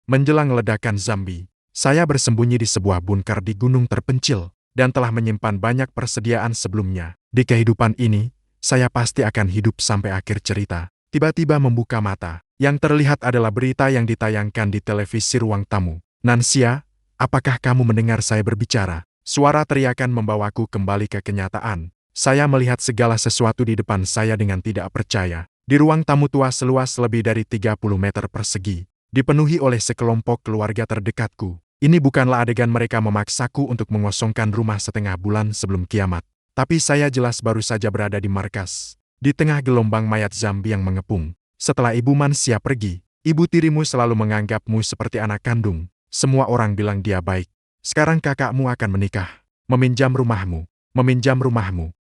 Menjelang ledakan zombie, saya bersembunyi di sebuah bunker di gunung terpencil, dan telah menyimpan banyak persediaan sebelumnya. Di kehidupan ini, saya pasti akan hidup sampai akhir cerita. Tiba-tiba membuka mata. Yang terlihat adalah berita yang ditayangkan di televisi ruang tamu. Nansia, apakah kamu mendengar saya berbicara? Suara teriakan membawaku kembali ke kenyataan. Saya melihat segala sesuatu di depan saya dengan tidak percaya. Di ruang tamu tua seluas lebih dari 30 meter persegi, dipenuhi oleh sekelompok keluarga terdekatku. Ini bukanlah adegan mereka memaksaku untuk mengosongkan rumah setengah bulan sebelum kiamat. Tapi saya jelas baru saja berada di markas, di tengah gelombang mayat zombie yang mengepung. Setelah ibu Mansia pergi, ibu tirimu selalu menganggapmu seperti anak kandung. Semua orang bilang dia baik. Sekarang kakakmu akan menikah, meminjam rumahmu.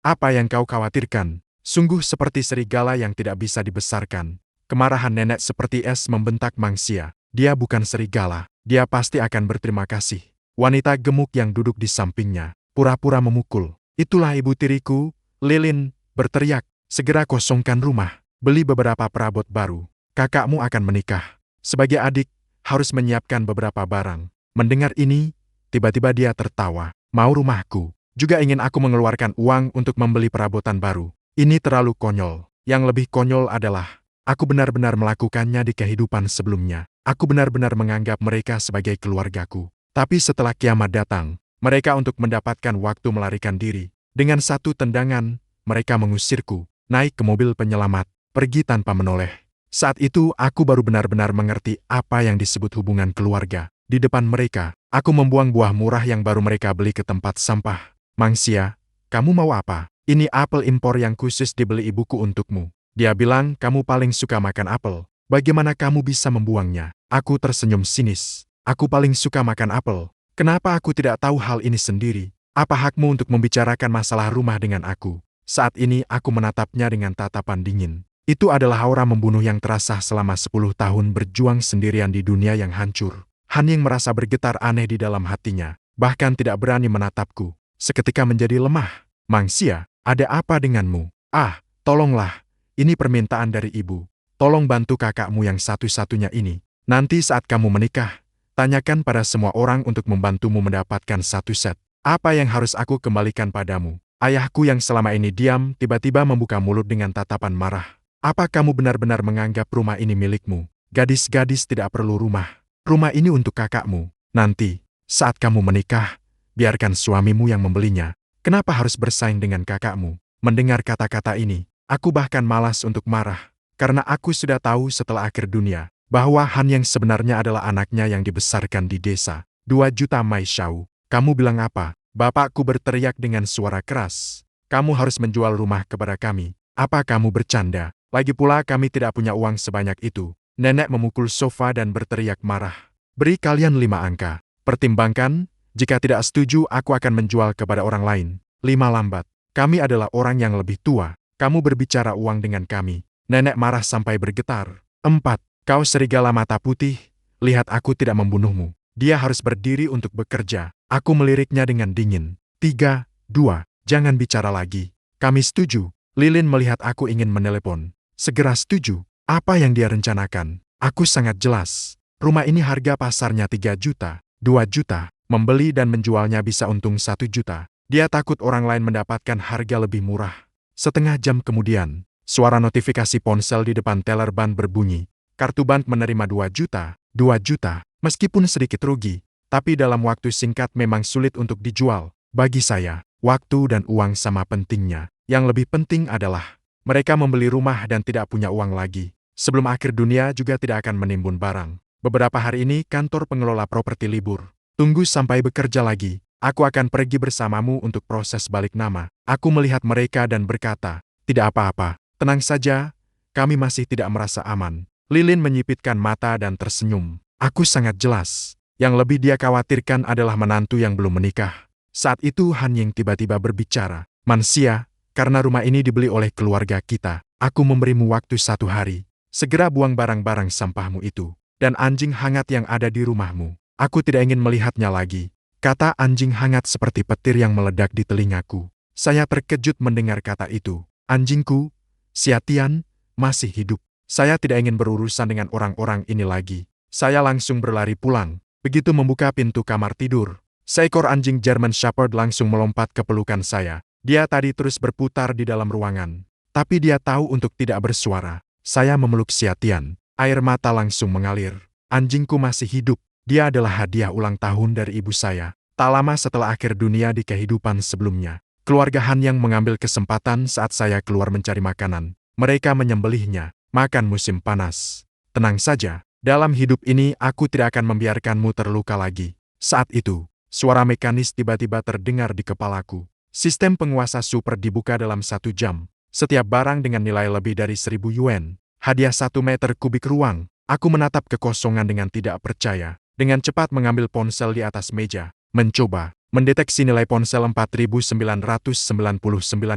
Apa yang kau khawatirkan? Sungguh seperti serigala yang tidak bisa dibesarkan. Kemarahan nenek seperti es membentak Mansia. Dia bukan serigala, dia pasti akan berterima kasih. Wanita gemuk yang duduk di sampingnya, pura-pura memukul. Itulah ibu tiriku, Lilin, berteriak. Segera kosongkan rumah, beli beberapa perabot baru. Kakakmu akan menikah. Sebagai adik, harus menyiapkan beberapa barang. Mendengar ini, tiba-tiba dia tertawa. Mau rumahku? Juga ingin aku mengeluarkan uang untuk membeli perabotan baru. Ini terlalu konyol. Yang lebih konyol adalah, aku benar-benar melakukannya di kehidupan sebelumnya. Aku benar-benar menganggap mereka sebagai keluargaku. Tapi setelah kiamat datang, mereka untuk mendapatkan waktu melarikan diri. Dengan satu tendangan, mereka mengusirku, naik ke mobil penyelamat, pergi tanpa menoleh. Saat itu aku baru benar-benar mengerti apa yang disebut hubungan keluarga. Di depan mereka, aku membuang buah murah yang baru mereka beli ke tempat sampah. Mansia, kamu mau apa? Ini apel impor yang khusus dibeli ibuku untukmu. Dia bilang kamu paling suka makan apel. Bagaimana kamu bisa membuangnya? Aku tersenyum sinis. Aku paling suka makan apel. Kenapa aku tidak tahu hal ini sendiri? Apa hakmu untuk membicarakan masalah rumah dengan aku? Saat ini aku menatapnya dengan tatapan dingin. Itu adalah aura membunuh yang terasa selama 10 tahun berjuang sendirian di dunia yang hancur. Haning merasa bergetar aneh di dalam hatinya, bahkan tidak berani menatapku. Seketika menjadi lemah. Mansia, ada apa denganmu? Ah, tolonglah. Ini permintaan dari ibu. Tolong bantu kakakmu yang satu-satunya ini. Nanti saat kamu menikah, tanyakan pada semua orang untuk membantumu mendapatkan satu set. Apa yang harus aku kembalikan padamu? Ayahku yang selama ini diam tiba-tiba membuka mulut dengan tatapan marah. Apa kamu benar-benar menganggap rumah ini milikmu? Gadis-gadis tidak perlu rumah. Rumah ini untuk kakakmu. Nanti, saat kamu menikah, biarkan suamimu yang membelinya. Kenapa harus bersaing dengan kakakmu? Mendengar kata-kata ini, aku bahkan malas untuk marah. Karena aku sudah tahu setelah akhir dunia, bahwa Han yang sebenarnya adalah anaknya yang dibesarkan di desa. 2 juta Mai Shao. Kamu bilang apa? Bapakku berteriak dengan suara keras. Kamu harus menjual rumah kepada kami. Apa kamu bercanda? Lagi pula kami tidak punya uang sebanyak itu. Nenek memukul sofa dan berteriak marah. Beri kalian 5 angka. Pertimbangkan, jika tidak setuju aku akan menjual kepada orang lain. 5 lambat. Kami adalah orang yang lebih tua. Kamu berbicara uang dengan kami. Nenek marah sampai bergetar. 4. Kau serigala mata putih, lihat aku tidak membunuhmu. Dia harus berdiri untuk bekerja. Aku meliriknya dengan dingin. 3, 2, jangan bicara lagi. Kami setuju. Lilin melihat aku ingin menelepon. Segera setuju. Apa yang dia rencanakan? Aku sangat jelas. Rumah ini harga pasarnya 3 juta, 2 juta. Membeli dan menjualnya bisa untung 1 juta. Dia takut orang lain mendapatkan harga lebih murah. Setengah jam kemudian, suara notifikasi ponsel di depan teller bank berbunyi. Kartu bank menerima 2 juta, 2 juta. Meskipun sedikit rugi, tapi dalam waktu singkat memang sulit untuk dijual. Bagi saya, waktu dan uang sama pentingnya. Yang lebih penting adalah, mereka membeli rumah dan tidak punya uang lagi. Sebelum akhir dunia juga tidak akan menimbun barang. Beberapa hari ini kantor pengelola properti libur. Tunggu sampai bekerja lagi. Aku akan pergi bersamamu untuk proses balik nama. Aku melihat mereka dan berkata, tidak apa-apa, tenang saja, kami masih tidak merasa aman. Lilin menyipitkan mata dan tersenyum. Aku sangat jelas. Yang lebih dia khawatirkan adalah menantu yang belum menikah. Saat itu Han Ying tiba-tiba berbicara. Mansia, karena rumah ini dibeli oleh keluarga kita, aku memberimu waktu 1 hari. Segera buang barang-barang sampahmu itu. Dan anjing hangat yang ada di rumahmu. Aku tidak ingin melihatnya lagi. Kata anjing hangat seperti petir yang meledak di telingaku. Saya terkejut mendengar kata itu. Anjingku, Xia Tian, masih hidup. Saya tidak ingin berurusan dengan orang-orang ini lagi. Saya langsung berlari pulang. Begitu membuka pintu kamar tidur, seekor anjing German Shepherd langsung melompat ke pelukan saya. Dia tadi terus berputar di dalam ruangan. Tapi dia tahu untuk tidak bersuara. Saya memeluk Xiatian. Air mata langsung mengalir. Anjingku masih hidup. Dia adalah hadiah ulang tahun dari ibu saya. Tak lama setelah akhir dunia di kehidupan sebelumnya. Keluarga Han yang mengambil kesempatan saat saya keluar mencari makanan. Mereka menyembelihnya. Makan musim panas. Tenang saja. Dalam hidup ini aku tidak akan membiarkanmu terluka lagi. Saat itu, suara mekanis tiba-tiba terdengar di kepalaku. Sistem penguasa super dibuka dalam 1 jam. Setiap barang dengan nilai lebih dari 1.000 yuan. Hadiah 1 meter kubik ruang. Aku menatap kekosongan dengan tidak percaya. Dengan cepat mengambil ponsel di atas meja. Mencoba mendeteksi nilai ponsel 4.999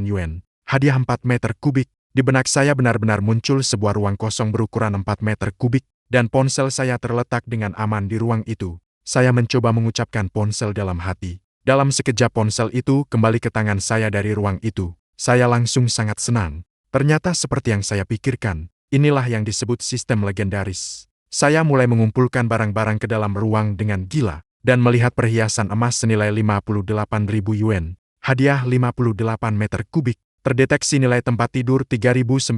yuan. Hadiah 4 meter kubik. Di benak saya benar-benar muncul sebuah ruang kosong berukuran 4 meter kubik. Dan ponsel saya terletak dengan aman di ruang itu. Saya mencoba mengucapkan ponsel dalam hati. Dalam sekejap ponsel itu kembali ke tangan saya dari ruang itu. Saya langsung sangat senang. Ternyata seperti yang saya pikirkan. Inilah yang disebut sistem legendaris. Saya mulai mengumpulkan barang-barang ke dalam ruang dengan gila. Dan melihat perhiasan emas senilai 58.000 yuan. Hadiah 58 meter kubik. Terdeteksi nilai tempat tidur 3.999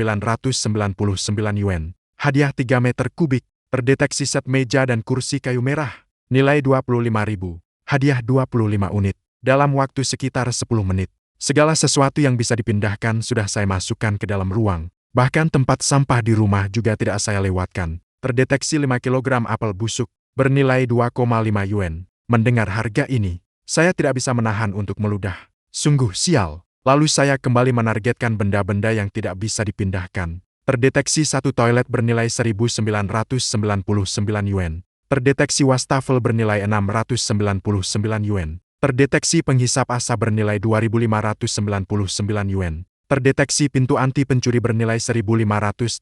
yuan. Hadiah 3 meter kubik, terdeteksi set meja dan kursi kayu merah. Nilai 25.000, hadiah 25 unit. Dalam waktu sekitar 10 menit, segala sesuatu yang bisa dipindahkan sudah saya masukkan ke dalam ruang. Bahkan tempat sampah di rumah juga tidak saya lewatkan. Terdeteksi 5 kg apel busuk, bernilai 2,5 yuan. Mendengar harga ini, saya tidak bisa menahan untuk meludah. Sungguh sial. Lalu saya kembali menargetkan benda-benda yang tidak bisa dipindahkan. Terdeteksi 1 toilet bernilai 1.999 yuan. Terdeteksi wastafel bernilai 699 yuan. Terdeteksi penghisap asap bernilai 2.599 yuan. Terdeteksi pintu anti pencuri bernilai 1.589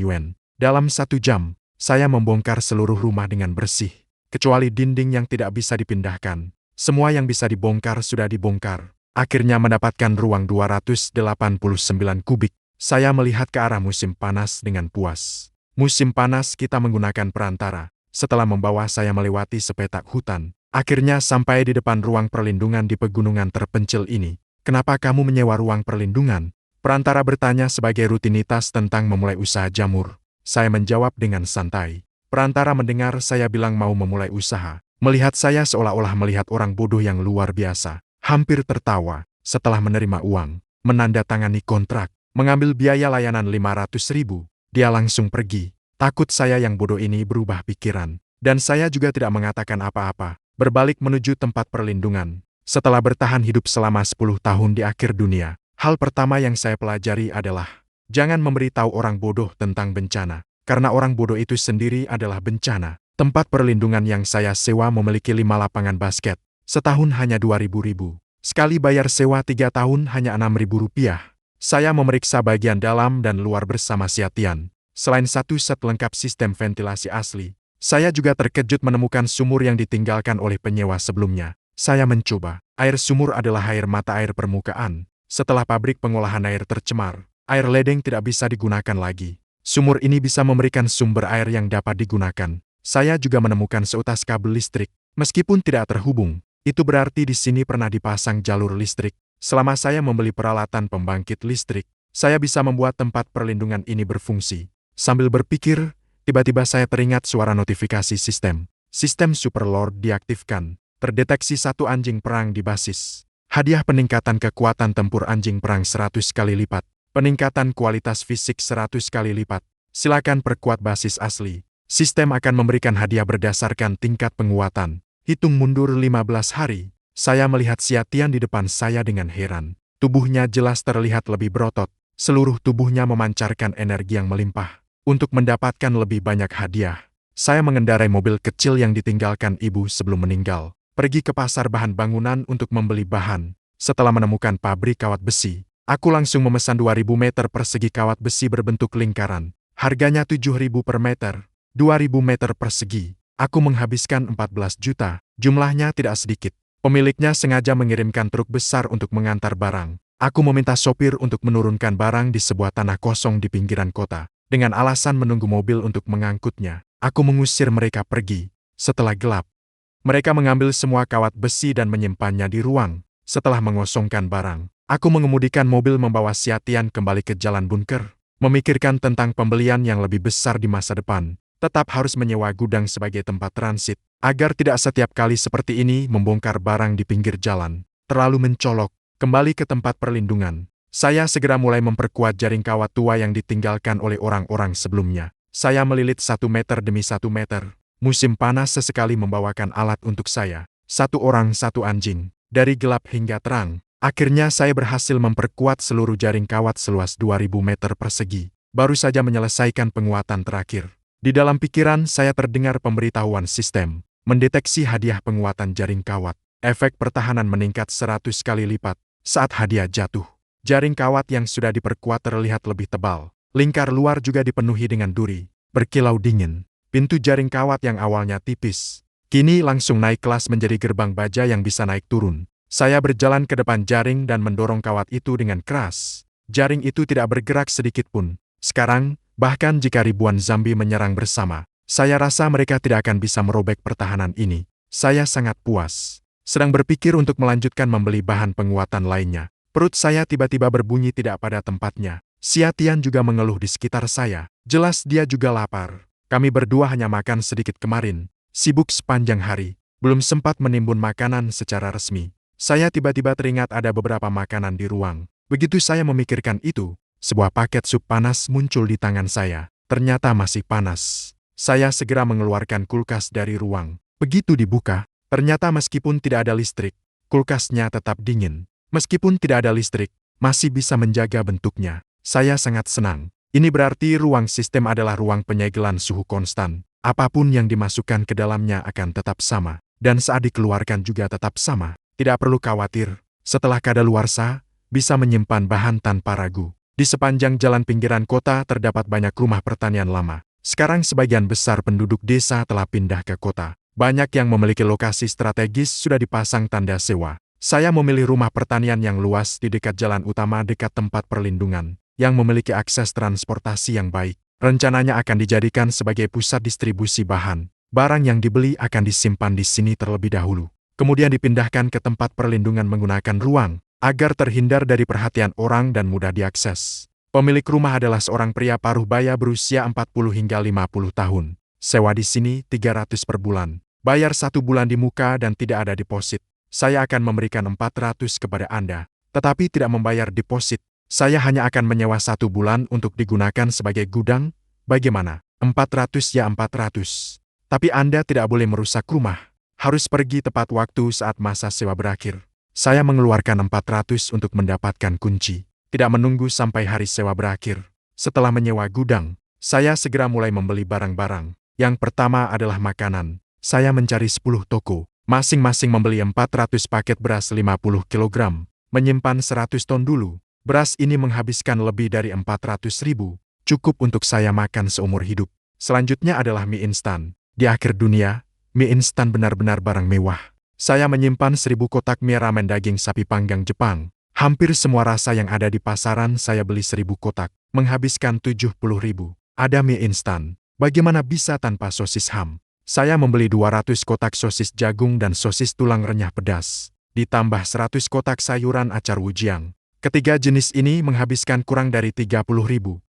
yuan. Dalam 1 jam, saya membongkar seluruh rumah dengan bersih. Kecuali dinding yang tidak bisa dipindahkan. Semua yang bisa dibongkar sudah dibongkar. Akhirnya mendapatkan ruang 289 kubik. Saya melihat ke arah musim panas dengan puas. Musim panas kita menggunakan perantara. Setelah membawa saya melewati sepetak hutan, akhirnya sampai di depan ruang perlindungan di pegunungan terpencil ini. Kenapa kamu menyewa ruang perlindungan? Perantara bertanya sebagai rutinitas tentang memulai usaha jamur. Saya menjawab dengan santai. Perantara mendengar saya bilang mau memulai usaha. Melihat saya seolah-olah melihat orang bodoh yang luar biasa. Hampir tertawa. Setelah menerima uang, menandatangani kontrak, mengambil biaya layanan 500.000, dia langsung pergi. Takut saya yang bodoh ini berubah pikiran. Dan saya juga tidak mengatakan apa-apa. Berbalik menuju tempat perlindungan. Setelah bertahan hidup selama 10 tahun di akhir dunia, hal pertama yang saya pelajari adalah, jangan memberitahu orang bodoh tentang bencana. Karena orang bodoh itu sendiri adalah bencana. Tempat perlindungan yang saya sewa memiliki 5 lapangan basket. Setahun hanya 2.000. Sekali bayar sewa 3 tahun hanya 6.000 rupiah. Saya memeriksa bagian dalam dan luar bersama Xiatian. Selain 1 set lengkap sistem ventilasi asli, saya juga terkejut menemukan sumur yang ditinggalkan oleh penyewa sebelumnya. Saya mencoba. Air sumur adalah air mata air permukaan. Setelah pabrik pengolahan air tercemar, air ledeng tidak bisa digunakan lagi. Sumur ini bisa memberikan sumber air yang dapat digunakan. Saya juga menemukan seutas kabel listrik. Meskipun tidak terhubung, itu berarti di sini pernah dipasang jalur listrik. Selama saya membeli peralatan pembangkit listrik, saya bisa membuat tempat perlindungan ini berfungsi. Sambil berpikir, tiba-tiba saya teringat suara notifikasi sistem. Sistem Super Lord diaktifkan. Terdeteksi 1 anjing perang di basis. Hadiah peningkatan kekuatan tempur anjing perang 100 kali lipat. Peningkatan kualitas fisik 100 kali lipat. Silakan perkuat basis asli. Sistem akan memberikan hadiah berdasarkan tingkat penguatan. Hitung mundur 15 hari. Saya melihat Xiatian di depan saya dengan heran. Tubuhnya jelas terlihat lebih berotot. Seluruh tubuhnya memancarkan energi yang melimpah. Untuk mendapatkan lebih banyak hadiah, saya mengendarai mobil kecil yang ditinggalkan ibu sebelum meninggal. Pergi ke pasar bahan bangunan untuk membeli bahan. Setelah menemukan pabrik kawat besi, aku langsung memesan 2.000 meter persegi kawat besi berbentuk lingkaran. Harganya 7.000 per meter. 2.000 meter persegi. Aku menghabiskan 14 juta. Jumlahnya tidak sedikit. Pemiliknya sengaja mengirimkan truk besar untuk mengantar barang. Aku meminta sopir untuk menurunkan barang di sebuah tanah kosong di pinggiran kota. Dengan alasan menunggu mobil untuk mengangkutnya. Aku mengusir mereka pergi. Setelah gelap, mereka mengambil semua kawat besi dan menyimpannya di ruang. Setelah mengosongkan barang, aku mengemudikan mobil membawa Xiatian kembali ke jalan bunker. Memikirkan tentang pembelian yang lebih besar di masa depan, tetap harus menyewa gudang sebagai tempat transit, agar tidak setiap kali seperti ini membongkar barang di pinggir jalan. Terlalu mencolok. Kembali ke tempat perlindungan. Saya segera mulai memperkuat jaring kawat tua yang ditinggalkan oleh orang-orang sebelumnya. Saya melilit 1 meter demi 1 meter. Musim panas sesekali membawakan alat untuk saya. 1 orang 1 anjing. Dari gelap hingga terang. Akhirnya saya berhasil memperkuat seluruh jaring kawat seluas 2000 meter persegi. Baru saja menyelesaikan penguatan terakhir. Di dalam pikiran saya terdengar pemberitahuan sistem. Mendeteksi hadiah penguatan jaring kawat. Efek pertahanan meningkat 100 kali lipat. Saat hadiah jatuh, jaring kawat yang sudah diperkuat terlihat lebih tebal. Lingkar luar juga dipenuhi dengan duri. Berkilau dingin. Pintu jaring kawat yang awalnya tipis, kini langsung naik kelas menjadi gerbang baja yang bisa naik turun. Saya berjalan ke depan jaring dan mendorong kawat itu dengan keras. Jaring itu tidak bergerak sedikit pun. Sekarang, bahkan jika ribuan zombie menyerang bersama, saya rasa mereka tidak akan bisa merobek pertahanan ini. Saya sangat puas. Sedang berpikir untuk melanjutkan membeli bahan penguatan lainnya. Perut saya tiba-tiba berbunyi tidak pada tempatnya. Xiatian juga mengeluh di sekitar saya. Jelas dia juga lapar. Kami berdua hanya makan sedikit kemarin. Sibuk sepanjang hari. Belum sempat menimbun makanan secara resmi. Saya tiba-tiba teringat ada beberapa makanan di ruang. Begitu saya memikirkan itu, sebuah paket sup panas muncul di tangan saya. Ternyata masih panas. Saya segera mengeluarkan kulkas dari ruang. Begitu dibuka, ternyata meskipun tidak ada listrik, kulkasnya tetap dingin. Meskipun tidak ada listrik, masih bisa menjaga bentuknya. Saya sangat senang. Ini berarti ruang sistem adalah ruang penyegelan suhu konstan. Apapun yang dimasukkan ke dalamnya akan tetap sama. Dan saat dikeluarkan juga tetap sama. Tidak perlu khawatir. Setelah kadaluarsa, bisa menyimpan bahan tanpa ragu. Di sepanjang jalan pinggiran kota terdapat banyak rumah pertanian lama. Sekarang sebagian besar penduduk desa telah pindah ke kota. Banyak yang memiliki lokasi strategis sudah dipasang tanda sewa. Saya memilih rumah pertanian yang luas di dekat jalan utama dekat tempat perlindungan, yang memiliki akses transportasi yang baik. Rencananya akan dijadikan sebagai pusat distribusi bahan. Barang yang dibeli akan disimpan di sini terlebih dahulu. Kemudian dipindahkan ke tempat perlindungan menggunakan ruang, agar terhindar dari perhatian orang dan mudah diakses. Pemilik rumah adalah seorang pria paruh baya berusia 40 hingga 50 tahun. Sewa di sini 300 per bulan. Bayar 1 bulan di muka dan tidak ada deposit. Saya akan memberikan 400 kepada Anda, tetapi tidak membayar deposit. Saya hanya akan menyewa 1 bulan untuk digunakan sebagai gudang. Bagaimana? 400 ya 400. Tapi Anda tidak boleh merusak rumah. Harus pergi tepat waktu saat masa sewa berakhir. Saya mengeluarkan 400 untuk mendapatkan kunci. Tidak menunggu sampai hari sewa berakhir. Setelah menyewa gudang, saya segera mulai membeli barang-barang. Yang pertama adalah makanan. Saya mencari 10 toko. Masing-masing membeli 400 paket beras 50 kg. Menyimpan 100 ton dulu. Beras ini menghabiskan lebih dari 400.000. Cukup untuk saya makan seumur hidup. Selanjutnya adalah mie instan. Di akhir dunia, mie instan benar-benar barang mewah. Saya menyimpan 1000 kotak mie ramen daging sapi panggang Jepang. Hampir semua rasa yang ada di pasaran saya beli 1000 kotak. Menghabiskan 70.000. Ada mie instan. Bagaimana bisa tanpa sosis ham? Saya membeli 200 kotak sosis jagung dan sosis tulang renyah pedas. Ditambah 100 kotak sayuran acar wujiang. Ketiga jenis ini menghabiskan kurang dari 30.000.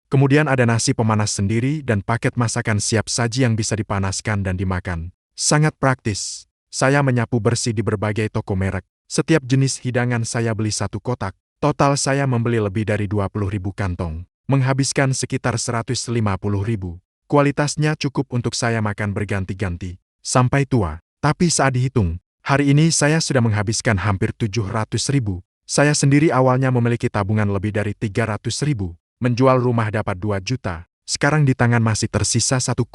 Kemudian ada nasi pemanas sendiri dan paket masakan siap saji yang bisa dipanaskan dan dimakan. Sangat praktis. Saya menyapu bersih di berbagai toko merek. Setiap jenis hidangan saya beli 1 kotak. Total saya membeli lebih dari 20.000 kantong. Menghabiskan sekitar 150.000. Kualitasnya cukup untuk saya makan berganti-ganti. Sampai tua. Tapi saat dihitung, hari ini saya sudah menghabiskan hampir 700.000. Saya sendiri awalnya memiliki tabungan lebih dari 300.000. Menjual rumah dapat 2 juta. Sekarang di tangan masih tersisa 1,7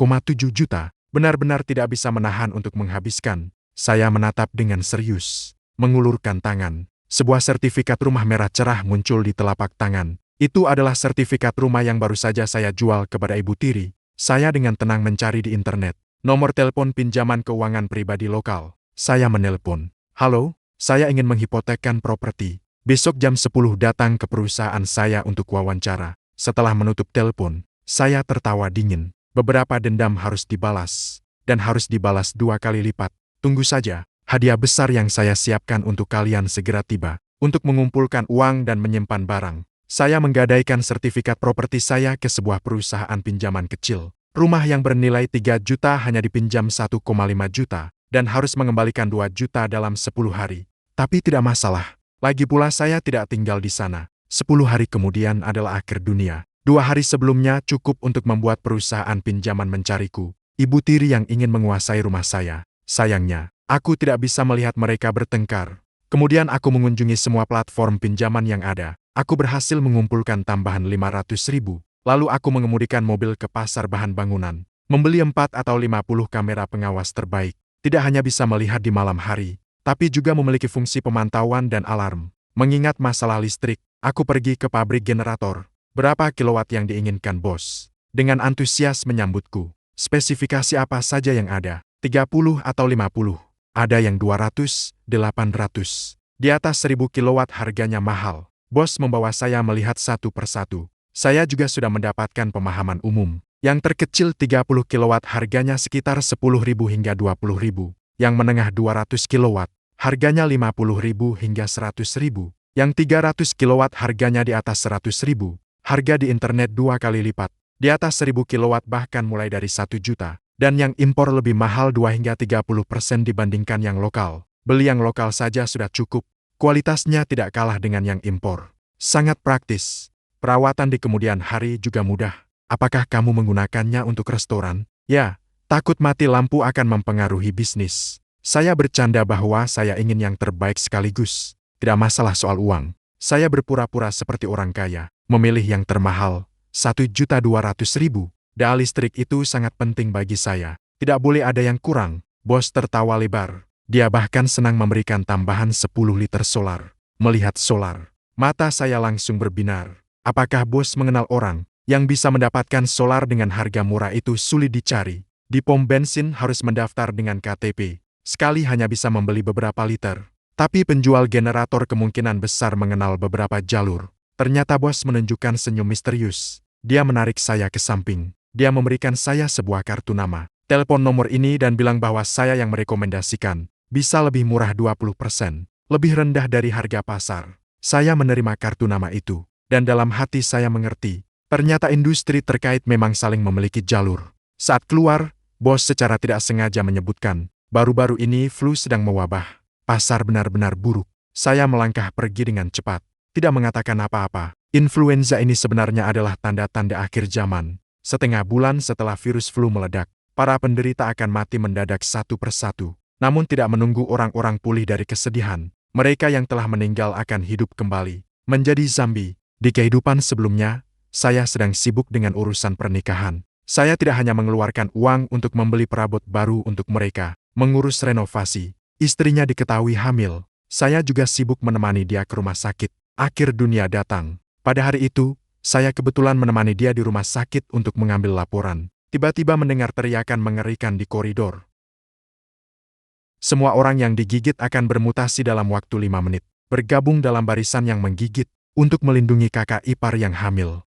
juta. Benar-benar tidak bisa menahan untuk menghabiskan. Saya menatap dengan serius. Mengulurkan tangan. Sebuah sertifikat rumah merah cerah muncul di telapak tangan. Itu adalah sertifikat rumah yang baru saja saya jual kepada Ibu Tiri. Saya dengan tenang mencari di internet. Nomor telepon pinjaman keuangan pribadi lokal. Saya menelpon. Halo, saya ingin menghipotekkan properti. Besok jam 10 datang ke perusahaan saya untuk wawancara. Setelah menutup telepon, saya tertawa dingin. Beberapa dendam harus dibalas. Dan harus dibalas 2 kali lipat. Tunggu saja, hadiah besar yang saya siapkan untuk kalian segera tiba. Untuk mengumpulkan uang dan menyimpan barang, saya menggadaikan sertifikat properti saya ke sebuah perusahaan pinjaman kecil. Rumah yang bernilai 3 juta hanya dipinjam 1,5 juta, dan harus mengembalikan 2 juta dalam 10 hari. Tapi tidak masalah. Lagi pula saya tidak tinggal di sana. 10 hari kemudian adalah akhir dunia. 2 hari sebelumnya cukup untuk membuat perusahaan pinjaman mencariku. Ibu tiri yang ingin menguasai rumah saya. Sayangnya, aku tidak bisa melihat mereka bertengkar. Kemudian aku mengunjungi semua platform pinjaman yang ada. Aku berhasil mengumpulkan tambahan 500.000. Lalu aku mengemudikan mobil ke pasar bahan bangunan. Membeli 4 atau 50 kamera pengawas terbaik. Tidak hanya bisa melihat di malam hari, tapi juga memiliki fungsi pemantauan dan alarm. Mengingat masalah listrik, aku pergi ke pabrik generator. Berapa kilowatt yang diinginkan, bos? Dengan antusias menyambutku. Spesifikasi apa saja yang ada? 30 atau 50? Ada yang 200, 800. Di atas 1000 kilowatt harganya mahal. Bos membawa saya melihat satu persatu. Saya juga sudah mendapatkan pemahaman umum. Yang terkecil 30 kilowatt harganya sekitar 10.000 hingga 20.000. Yang menengah 200 kilowatt, harganya 50.000 hingga 100.000. Yang 300 kilowatt harganya di atas 100.000. Harga di internet 2 kali lipat. Di atas 1000 kilowatt bahkan mulai dari 1 juta. Dan yang impor lebih mahal 2 hingga 30% dibandingkan yang lokal. Beli yang lokal saja sudah cukup. Kualitasnya tidak kalah dengan yang impor. Sangat praktis. Perawatan di kemudian hari juga mudah. Apakah kamu menggunakannya untuk restoran? Ya, takut mati lampu akan mempengaruhi bisnis. Saya bercanda bahwa saya ingin yang terbaik sekaligus. Tidak masalah soal uang. Saya berpura-pura seperti orang kaya. Memilih yang termahal, 1.200.000. Dal listrik itu sangat penting bagi saya. Tidak boleh ada yang kurang. Bos tertawa lebar. Dia bahkan senang memberikan tambahan 10 liter solar. Melihat solar, mata saya langsung berbinar. Apakah bos mengenal orang yang bisa mendapatkan solar dengan harga murah? Itu sulit dicari. Di pom bensin harus mendaftar dengan KTP. Sekali hanya bisa membeli beberapa liter. Tapi penjual generator kemungkinan besar mengenal beberapa jalur. Ternyata bos menunjukkan senyum misterius. Dia menarik saya ke samping. Dia memberikan saya sebuah kartu nama. Telepon nomor ini dan bilang bahwa saya yang merekomendasikan. Bisa lebih murah 20%. Lebih rendah dari harga pasar. Saya menerima kartu nama itu. Dan dalam hati saya mengerti. Ternyata industri terkait memang saling memiliki jalur. Saat keluar, bos secara tidak sengaja menyebutkan. Baru-baru ini flu sedang mewabah. Pasar benar-benar buruk. Saya melangkah pergi dengan cepat. Tidak mengatakan apa-apa. Influenza ini sebenarnya adalah tanda-tanda akhir zaman. Setengah bulan setelah virus flu meledak, para penderita akan mati mendadak satu persatu. Namun tidak menunggu orang-orang pulih dari kesedihan. Mereka yang telah meninggal akan hidup kembali. Menjadi zombie. Di kehidupan sebelumnya, saya sedang sibuk dengan urusan pernikahan. Saya tidak hanya mengeluarkan uang untuk membeli perabot baru untuk mereka, mengurus renovasi. Istrinya diketahui hamil. Saya juga sibuk menemani dia ke rumah sakit. Akhir dunia datang. Pada hari itu, saya kebetulan menemani dia di rumah sakit untuk mengambil laporan. Tiba-tiba mendengar teriakan mengerikan di koridor. Semua orang yang digigit akan bermutasi dalam waktu 5 menit. Bergabung dalam barisan yang menggigit untuk melindungi kakak ipar yang hamil.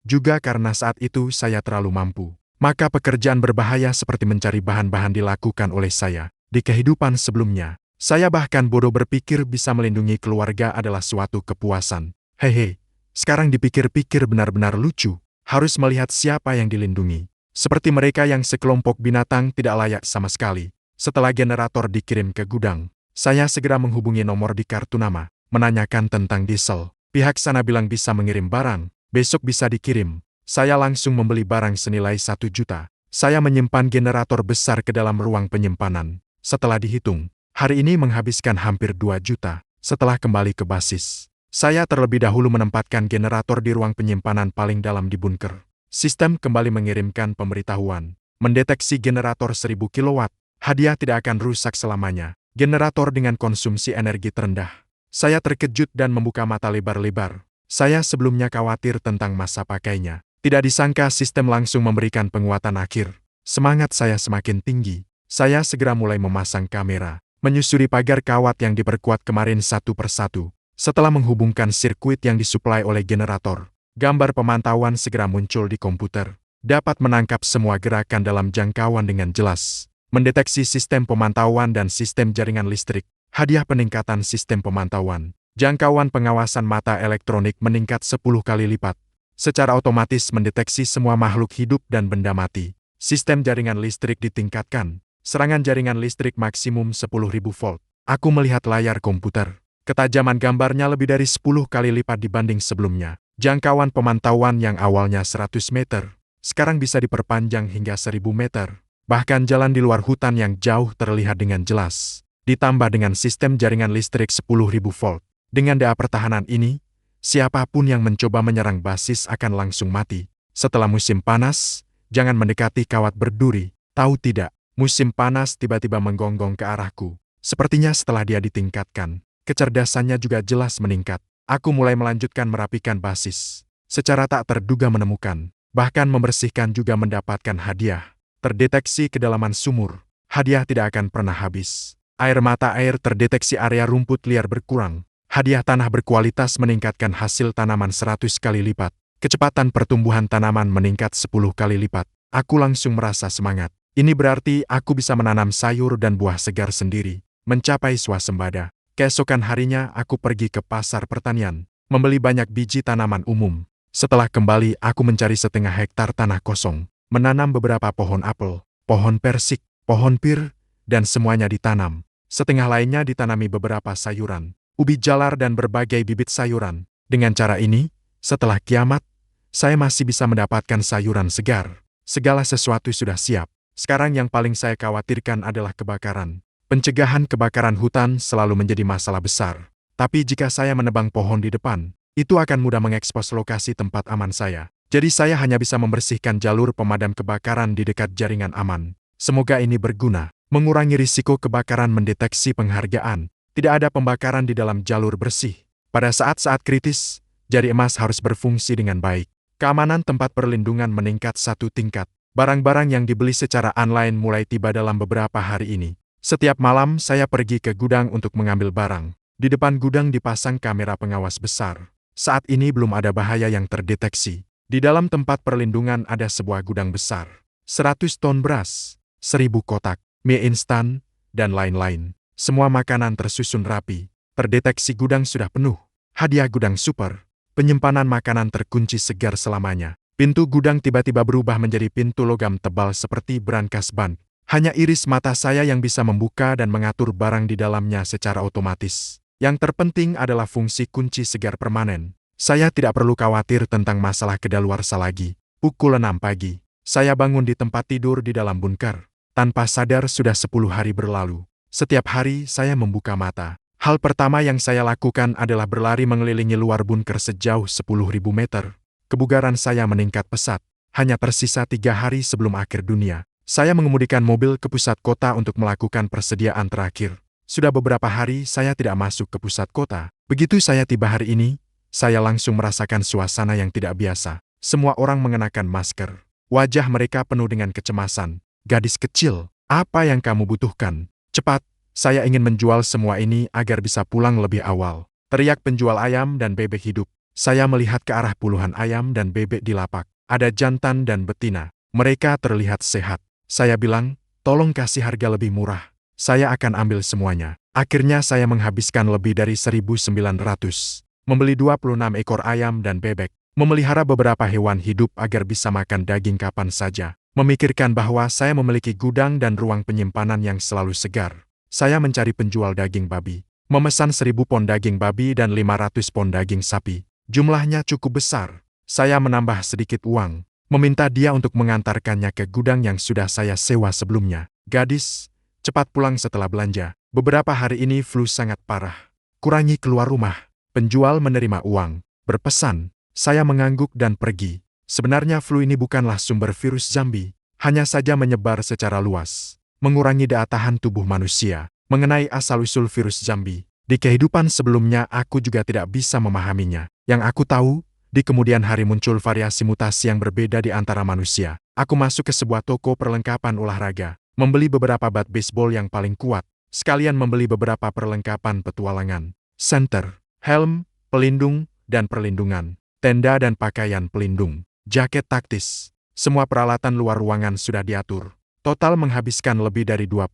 Juga karena saat itu saya terlalu mampu. Maka pekerjaan berbahaya seperti mencari bahan-bahan dilakukan oleh saya. Di kehidupan sebelumnya, saya bahkan bodoh berpikir bisa melindungi keluarga adalah suatu kepuasan. Hehe, sekarang dipikir-pikir benar-benar lucu. Harus melihat siapa yang dilindungi. Seperti mereka yang sekelompok binatang tidak layak sama sekali. Setelah generator dikirim ke gudang, saya segera menghubungi nomor di kartu nama, menanyakan tentang diesel. Pihak sana bilang bisa mengirim barang, besok bisa dikirim. Saya langsung membeli barang senilai 1 juta. Saya menyimpan generator besar ke dalam ruang penyimpanan. Setelah dihitung, hari ini menghabiskan hampir 2 juta. Setelah kembali ke basis, saya terlebih dahulu menempatkan generator di ruang penyimpanan paling dalam di bunker. Sistem kembali mengirimkan pemberitahuan. Mendeteksi generator 1000 kilowatt. Hadiah tidak akan rusak selamanya. Generator dengan konsumsi energi terendah. Saya terkejut dan membuka mata lebar-lebar. Saya sebelumnya khawatir tentang masa pakainya. Tidak disangka sistem langsung memberikan penguatan akhir. Semangat saya semakin tinggi. Saya segera mulai memasang kamera. Menyusuri pagar kawat yang diperkuat kemarin satu persatu. Setelah menghubungkan sirkuit yang disuplai oleh generator, Gambar pemantauan segera muncul di komputer. Dapat menangkap semua gerakan dalam jangkauan dengan jelas. Mendeteksi sistem pemantauan dan sistem jaringan listrik. Hadiah peningkatan sistem pemantauan. Jangkauan pengawasan mata elektronik meningkat 10 kali lipat. Secara otomatis mendeteksi semua makhluk hidup dan benda mati. Sistem jaringan listrik ditingkatkan. Serangan jaringan listrik maksimum 10.000 volt. Aku melihat layar komputer. Ketajaman gambarnya lebih dari 10 kali lipat dibanding sebelumnya. Jangkauan pemantauan yang awalnya 100 meter, sekarang bisa diperpanjang hingga 1000 meter. Bahkan jalan di luar hutan yang jauh terlihat dengan jelas. Ditambah dengan sistem jaringan listrik 10.000 volt. Dengan daya pertahanan ini, siapapun yang mencoba menyerang basis akan langsung mati. Setelah musim panas, jangan mendekati kawat berduri. Tahu tidak, musim panas tiba-tiba menggonggong ke arahku. Sepertinya setelah dia ditingkatkan, kecerdasannya juga jelas meningkat. Aku mulai melanjutkan merapikan basis. Secara tak terduga menemukan, bahkan membersihkan juga mendapatkan hadiah. Terdeteksi kedalaman sumur. Hadiah tidak akan pernah habis. Air mata air terdeteksi area rumput liar berkurang. Hadiah tanah berkualitas meningkatkan hasil tanaman 100 kali lipat. Kecepatan pertumbuhan tanaman meningkat 10 kali lipat. Aku langsung merasa semangat. Ini berarti aku bisa menanam sayur dan buah segar sendiri. Mencapai swasembada. Keesokan harinya aku pergi ke pasar pertanian, membeli banyak biji tanaman umum. Setelah kembali aku mencari setengah hektar tanah kosong, menanam beberapa pohon apel, pohon persik, pohon pir, dan semuanya ditanam. Setengah lainnya ditanami beberapa sayuran, ubi jalar dan berbagai bibit sayuran. Dengan cara ini, setelah kiamat, saya masih bisa mendapatkan sayuran segar. Segala sesuatu sudah siap. Sekarang yang paling saya khawatirkan adalah kebakaran. Pencegahan kebakaran hutan selalu menjadi masalah besar. Tapi jika saya menebang pohon di depan, itu akan mudah mengekspos lokasi tempat aman saya. Jadi saya hanya bisa membersihkan jalur pemadam kebakaran di dekat jaringan aman. Semoga ini berguna. Mengurangi risiko kebakaran mendeteksi penghargaan. Tidak ada pembakaran di dalam jalur bersih. Pada saat-saat kritis, jari emas harus berfungsi dengan baik. Keamanan tempat perlindungan meningkat 1 tingkat. Barang-barang yang dibeli secara online mulai tiba dalam beberapa hari ini. Setiap malam saya pergi ke gudang untuk mengambil barang. Di depan gudang dipasang kamera pengawas besar. Saat ini belum ada bahaya yang terdeteksi. Di dalam tempat perlindungan ada sebuah gudang besar. 100 ton beras, 1000 kotak, mie instan, dan lain-lain. Semua makanan tersusun rapi. Terdeteksi gudang sudah penuh. Hadiah gudang super. Penyimpanan makanan terkunci segar selamanya. Pintu gudang tiba-tiba berubah menjadi pintu logam tebal seperti brankas ban. Hanya iris mata saya yang bisa membuka dan mengatur barang di dalamnya secara otomatis. Yang terpenting adalah fungsi kunci segar permanen. Saya tidak perlu khawatir tentang masalah kedaluarsa lagi. Pukul 6 pagi, saya bangun di tempat tidur di dalam bunker. Tanpa sadar sudah 10 hari berlalu. Setiap hari saya membuka mata. Hal pertama yang saya lakukan adalah berlari mengelilingi luar bunker sejauh 10.000 meter. Kebugaran saya meningkat pesat. Hanya tersisa 3 hari sebelum akhir dunia. Saya mengemudikan mobil ke pusat kota untuk melakukan persediaan terakhir. Sudah beberapa hari saya tidak masuk ke pusat kota. Begitu saya tiba hari ini, saya langsung merasakan suasana yang tidak biasa. Semua orang mengenakan masker. Wajah mereka penuh dengan kecemasan. Gadis kecil, apa yang kamu butuhkan? Cepat, saya ingin menjual semua ini agar bisa pulang lebih awal. Teriak penjual ayam dan bebek hidup. Saya melihat ke arah puluhan ayam dan bebek di lapak. Ada jantan dan betina. Mereka terlihat sehat. Saya bilang, tolong kasih harga lebih murah. Saya akan ambil semuanya. Akhirnya saya menghabiskan lebih dari 1.900. Membeli 26 ekor ayam dan bebek. Memelihara beberapa hewan hidup agar bisa makan daging kapan saja. Memikirkan bahwa saya memiliki gudang dan ruang penyimpanan yang selalu segar. Saya mencari penjual daging babi. Memesan 1.000 pon daging babi dan 500 pon daging sapi. Jumlahnya cukup besar. Saya menambah sedikit uang. Meminta dia untuk mengantarkannya ke gudang yang sudah saya sewa sebelumnya. Gadis, cepat pulang setelah belanja. Beberapa hari ini flu sangat parah. Kurangi keluar rumah. Penjual menerima uang. Berpesan, saya mengangguk dan pergi. Sebenarnya flu ini bukanlah sumber virus zombie. Hanya saja menyebar secara luas. Mengurangi daya tahan tubuh manusia. Mengenai asal-usul virus zombie. Di kehidupan sebelumnya aku juga tidak bisa memahaminya. Yang aku tahu, di kemudian hari muncul variasi mutasi yang berbeda di antara manusia. Aku masuk ke sebuah toko perlengkapan olahraga, membeli beberapa bat baseball yang paling kuat, sekalian membeli beberapa perlengkapan petualangan, senter, helm, pelindung, dan perlindungan. tenda dan pakaian pelindung, jaket taktis. Semua peralatan luar ruangan sudah diatur. Total menghabiskan lebih dari 20.000.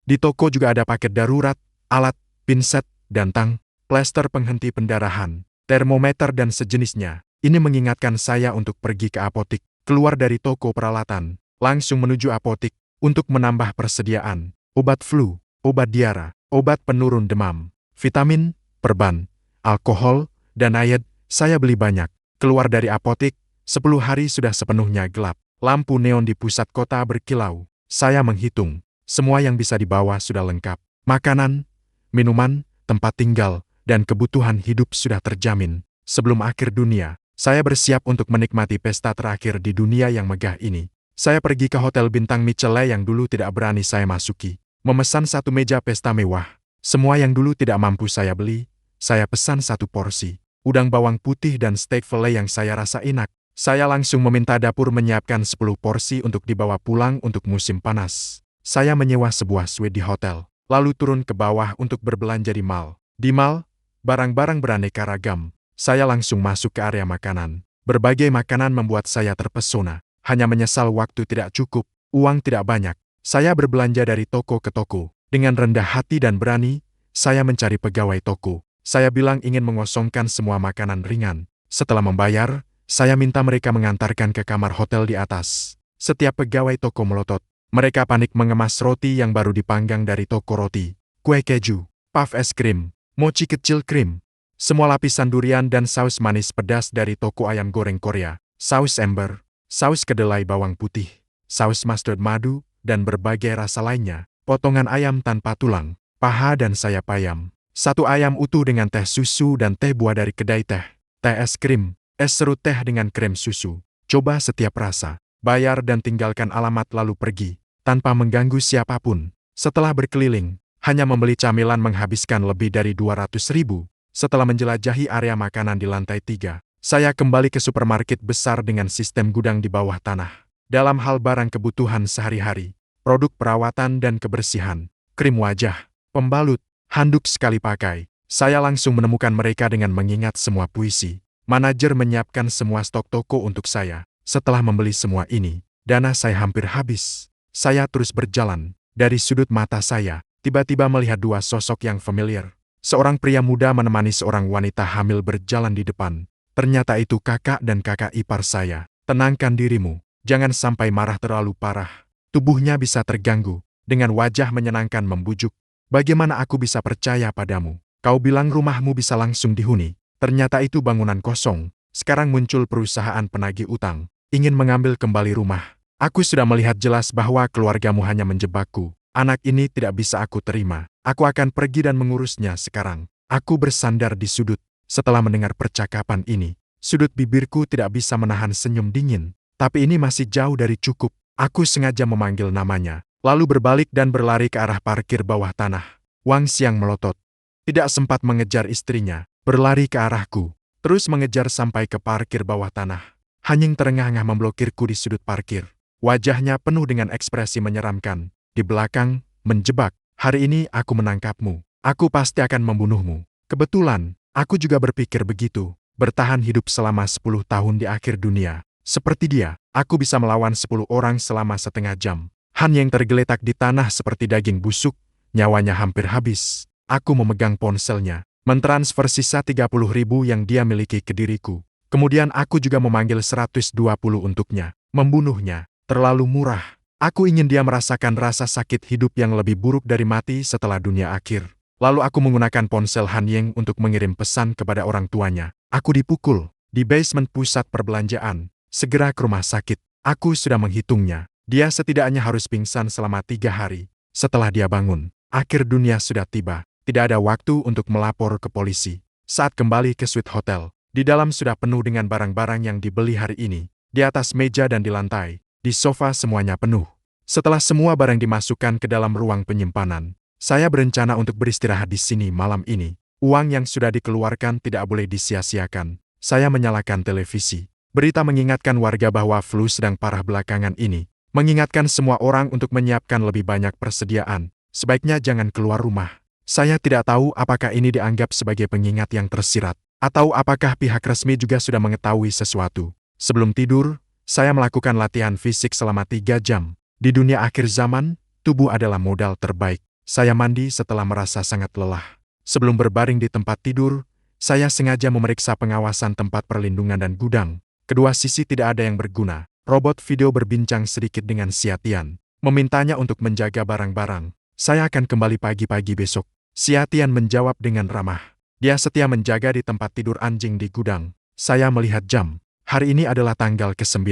Di toko juga ada paket darurat, alat, pinset, dan tang, plester penghenti pendarahan, termometer dan sejenisnya. Ini mengingatkan saya untuk pergi ke apotik, keluar dari toko peralatan, langsung menuju apotik, untuk menambah persediaan, obat flu, obat diara, obat penurun demam, vitamin, perban, alkohol, dan ayat. Saya beli banyak. Keluar dari apotik, 10 hari sudah sepenuhnya gelap. Lampu neon di pusat kota berkilau. Saya menghitung, semua yang bisa dibawa sudah lengkap. Makanan, minuman, tempat tinggal, dan kebutuhan hidup sudah terjamin. Sebelum akhir dunia, saya bersiap untuk menikmati pesta terakhir di dunia yang megah ini. Saya pergi ke hotel bintang Michelin yang dulu tidak berani saya masuki. Memesan 1 meja pesta mewah. Semua yang dulu tidak mampu saya beli, saya pesan 1 porsi. Udang bawang putih dan steak filet yang saya rasa enak. Saya langsung meminta dapur menyiapkan 10 porsi untuk dibawa pulang untuk musim panas. Saya menyewa sebuah suite di hotel, lalu turun ke bawah untuk berbelanja di mall. Di mall, barang-barang beraneka ragam. Saya langsung masuk ke area makanan. Berbagai makanan membuat saya terpesona. Hanya menyesal waktu tidak cukup, uang tidak banyak. Saya berbelanja dari toko ke toko. Dengan rendah hati dan berani, saya mencari pegawai toko. Saya bilang ingin mengosongkan semua makanan ringan. Setelah membayar, saya minta mereka mengantarkan ke kamar hotel di atas. Setiap pegawai toko melotot. Mereka panik mengemas roti yang baru dipanggang dari toko roti, kue keju, puff es krim, mochi kecil krim, semua lapisan durian dan saus manis pedas dari toko ayam goreng Korea, saus ember, saus kedelai bawang putih, saus mustard madu, dan berbagai rasa lainnya, potongan ayam tanpa tulang, paha dan sayap ayam, 1 ayam utuh dengan teh susu dan teh buah dari kedai teh, teh es krim, es serut teh dengan krem susu. Coba setiap rasa, bayar dan tinggalkan alamat lalu pergi, tanpa mengganggu siapapun. Setelah berkeliling, hanya membeli camilan menghabiskan lebih dari 200.000. Setelah menjelajahi area makanan di lantai 3, saya kembali ke supermarket besar dengan sistem gudang di bawah tanah. Dalam hal barang kebutuhan sehari-hari, produk perawatan dan kebersihan, krim wajah, pembalut, handuk sekali pakai, saya langsung menemukan mereka dengan mengingat semua puisi. Manajer menyiapkan semua stok toko untuk saya. Setelah membeli semua ini, dana saya hampir habis. Saya terus berjalan. Dari sudut mata saya, tiba-tiba melihat 2 sosok yang familiar. Seorang pria muda menemani seorang wanita hamil berjalan di depan. Ternyata itu kakak dan kakak ipar saya. Tenangkan dirimu, jangan sampai marah terlalu parah. Tubuhnya bisa terganggu. Dengan wajah menyenangkan membujuk. Bagaimana aku bisa percaya padamu? Kau bilang rumahmu bisa langsung dihuni. Ternyata itu bangunan kosong. Sekarang muncul perusahaan penagih utang, ingin mengambil kembali rumah. Aku sudah melihat jelas bahwa keluargamu hanya menjebakku. Anak ini tidak bisa aku terima. Aku akan pergi dan mengurusnya sekarang. Aku bersandar di sudut. Setelah mendengar percakapan ini, sudut bibirku tidak bisa menahan senyum dingin. Tapi ini masih jauh dari cukup. Aku sengaja memanggil namanya, lalu berbalik dan berlari ke arah parkir bawah tanah. Wang Xiang melotot. Tidak sempat mengejar istrinya. Berlari ke arahku, terus mengejar sampai ke parkir bawah tanah. Hanying terengah-engah memblokirku di sudut parkir. Wajahnya penuh dengan ekspresi menyeramkan. Di belakang, menjebak. Hari ini aku menangkapmu. Aku pasti akan membunuhmu. Kebetulan, aku juga berpikir begitu. Bertahan hidup selama 10 tahun di akhir dunia. Seperti dia, aku bisa melawan 10 orang selama setengah jam. Han yang tergeletak di tanah seperti daging busuk, nyawanya hampir habis. Aku memegang ponselnya. Mentransfer sisa 30.000 yang dia miliki ke diriku. Kemudian aku juga memanggil 120 untuknya. Membunuhnya, terlalu murah. Aku ingin dia merasakan rasa sakit hidup yang lebih buruk dari mati setelah dunia akhir. Lalu aku menggunakan ponsel Han Ying untuk mengirim pesan kepada orang tuanya. Aku dipukul, di basement pusat perbelanjaan. Segera ke rumah sakit. Aku sudah menghitungnya. Dia setidaknya harus pingsan selama 3 hari. Setelah dia bangun, akhir dunia sudah tiba. Tidak ada waktu untuk melapor ke polisi. Saat kembali ke suite hotel, di dalam sudah penuh dengan barang-barang yang dibeli hari ini. Di atas meja dan di lantai, di sofa semuanya penuh. Setelah semua barang dimasukkan ke dalam ruang penyimpanan, saya berencana untuk beristirahat di sini malam ini. Uang yang sudah dikeluarkan tidak boleh disia-siakan. Saya menyalakan televisi. Berita mengingatkan warga bahwa flu sedang parah belakangan ini. Mengingatkan semua orang untuk menyiapkan lebih banyak persediaan. Sebaiknya jangan keluar rumah. Saya tidak tahu apakah ini dianggap sebagai pengingat yang tersirat. Atau apakah pihak resmi juga sudah mengetahui sesuatu? Sebelum tidur, saya melakukan latihan fisik selama 3 jam. Di dunia akhir zaman, tubuh adalah modal terbaik. Saya mandi setelah merasa sangat lelah. Sebelum berbaring di tempat tidur, saya sengaja memeriksa pengawasan tempat perlindungan dan gudang. Kedua sisi tidak ada yang berguna. Robot video berbincang sedikit dengan Xiatian, memintanya untuk menjaga barang-barang. Saya akan kembali pagi-pagi besok. Xiatian menjawab dengan ramah. Dia setia menjaga di tempat tidur anjing di gudang. Saya melihat jam. Hari ini adalah tanggal ke-9.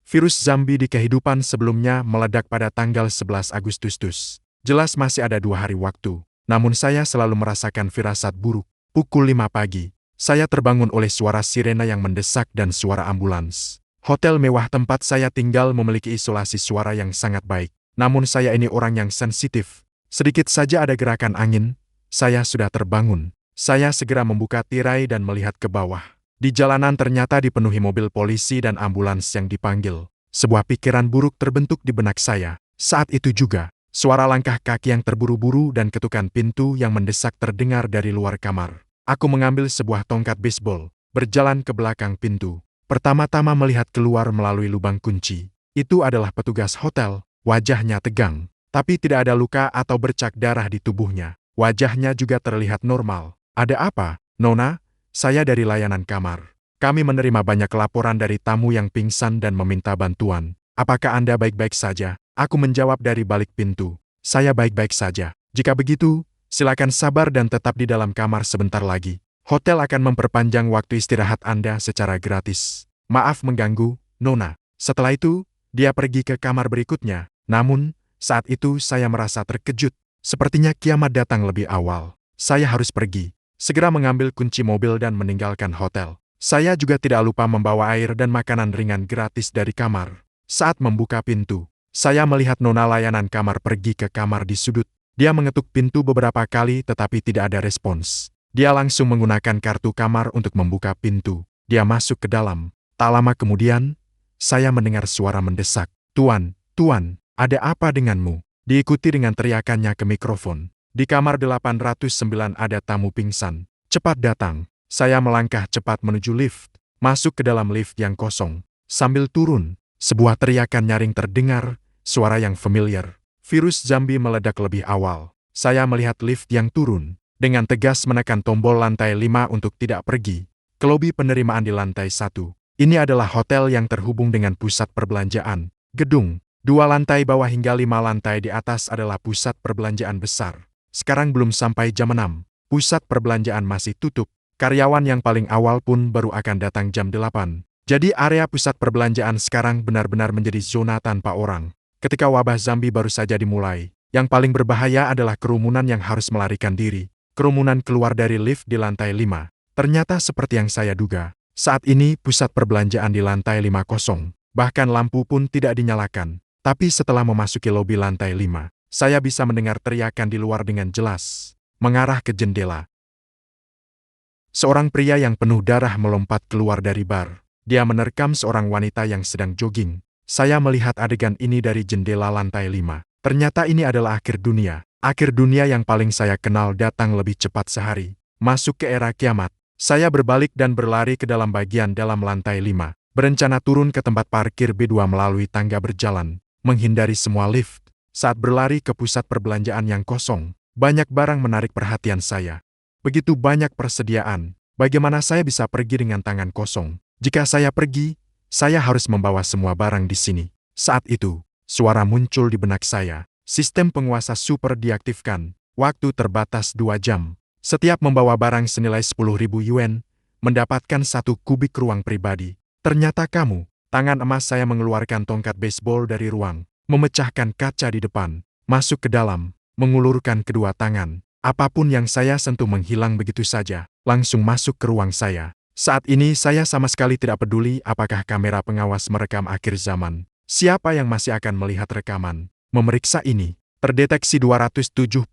Virus zombie di kehidupan sebelumnya meledak pada tanggal 11 Agustus. Jelas masih ada 2 hari waktu. Namun saya selalu merasakan firasat buruk. Pukul 5 pagi, saya terbangun oleh suara sirena yang mendesak dan suara ambulans. Hotel mewah tempat saya tinggal memiliki isolasi suara yang sangat baik. Namun saya ini orang yang sensitif. Sedikit saja ada gerakan angin, saya sudah terbangun. Saya segera membuka tirai dan melihat ke bawah. Di jalanan ternyata dipenuhi mobil polisi dan ambulans yang dipanggil. Sebuah pikiran buruk terbentuk di benak saya. Saat itu juga, suara langkah kaki yang terburu-buru dan ketukan pintu yang mendesak terdengar dari luar kamar. Aku mengambil sebuah tongkat bisbol, berjalan ke belakang pintu. Pertama-tama melihat keluar melalui lubang kunci. Itu adalah petugas hotel, wajahnya tegang. Tapi tidak ada luka atau bercak darah di tubuhnya. Wajahnya juga terlihat normal. Ada apa, Nona? Saya dari layanan kamar. Kami menerima banyak laporan dari tamu yang pingsan dan meminta bantuan. Apakah Anda baik-baik saja? Aku menjawab dari balik pintu. Saya baik-baik saja. Jika begitu, silakan sabar dan tetap di dalam kamar sebentar lagi. Hotel akan memperpanjang waktu istirahat Anda secara gratis. Maaf mengganggu, Nona. Setelah itu, dia pergi ke kamar berikutnya. Namun, saat itu saya merasa terkejut. Sepertinya kiamat datang lebih awal. Saya harus pergi. Segera mengambil kunci mobil dan meninggalkan hotel. Saya juga tidak lupa membawa air dan makanan ringan gratis dari kamar. Saat membuka pintu, saya melihat nona layanan kamar pergi ke kamar di sudut. Dia mengetuk pintu beberapa kali tetapi tidak ada respons. Dia langsung menggunakan kartu kamar untuk membuka pintu. Dia masuk ke dalam. Tak lama kemudian, saya mendengar suara mendesak. Tuan, ada apa denganmu? Diikuti dengan teriakannya ke mikrofon. Di kamar 809 ada tamu pingsan. Cepat datang. Saya melangkah cepat menuju lift. Masuk ke dalam lift yang kosong. Sambil turun, sebuah teriakan nyaring terdengar, suara yang familiar. Virus zombie meledak lebih awal. Saya melihat lift yang turun. Dengan tegas menekan tombol lantai 5 untuk tidak pergi. Ke lobi penerimaan di lantai 1. Ini adalah hotel yang terhubung dengan pusat perbelanjaan. Gedung, 2 lantai bawah hingga 5 lantai di atas adalah pusat perbelanjaan besar. Sekarang belum sampai jam 6. Pusat perbelanjaan masih tutup. Karyawan yang paling awal pun baru akan datang jam 8. Jadi area pusat perbelanjaan sekarang benar-benar menjadi zona tanpa orang. Ketika wabah zombie baru saja dimulai, yang paling berbahaya adalah kerumunan yang harus melarikan diri. Kerumunan keluar dari lift di lantai 5. Ternyata seperti yang saya duga. Saat ini pusat perbelanjaan di lantai 5 kosong. Bahkan lampu pun tidak dinyalakan. Tapi setelah memasuki lobi lantai 5, saya bisa mendengar teriakan di luar dengan jelas, mengarah ke jendela. Seorang pria yang penuh darah melompat keluar dari bar. Dia menerkam seorang wanita yang sedang jogging. Saya melihat adegan ini dari jendela lantai 5. Ternyata ini adalah akhir dunia. Akhir dunia yang paling saya kenal datang lebih cepat sehari. Masuk ke era kiamat. Saya berbalik dan berlari ke dalam bagian dalam lantai 5. Berencana turun ke tempat parkir B2 melalui tangga berjalan, menghindari semua lift. Saat berlari ke pusat perbelanjaan yang kosong, banyak barang menarik perhatian saya. Begitu banyak persediaan, bagaimana saya bisa pergi dengan tangan kosong? Jika saya pergi, saya harus membawa semua barang di sini. Saat itu, suara muncul di benak saya. Sistem penguasa super diaktifkan. Waktu terbatas 2 jam. Setiap membawa barang senilai 10.000 yuan, mendapatkan 1 kubik ruang pribadi. Ternyata kamu. Tangan emas saya mengeluarkan tongkat baseball dari ruang. Memecahkan kaca di depan, masuk ke dalam, mengulurkan kedua tangan. Apapun yang saya sentuh menghilang begitu saja, langsung masuk ke ruang saya. Saat ini saya sama sekali tidak peduli apakah kamera pengawas merekam akhir zaman. Siapa yang masih akan melihat rekaman? Memeriksa ini, terdeteksi 279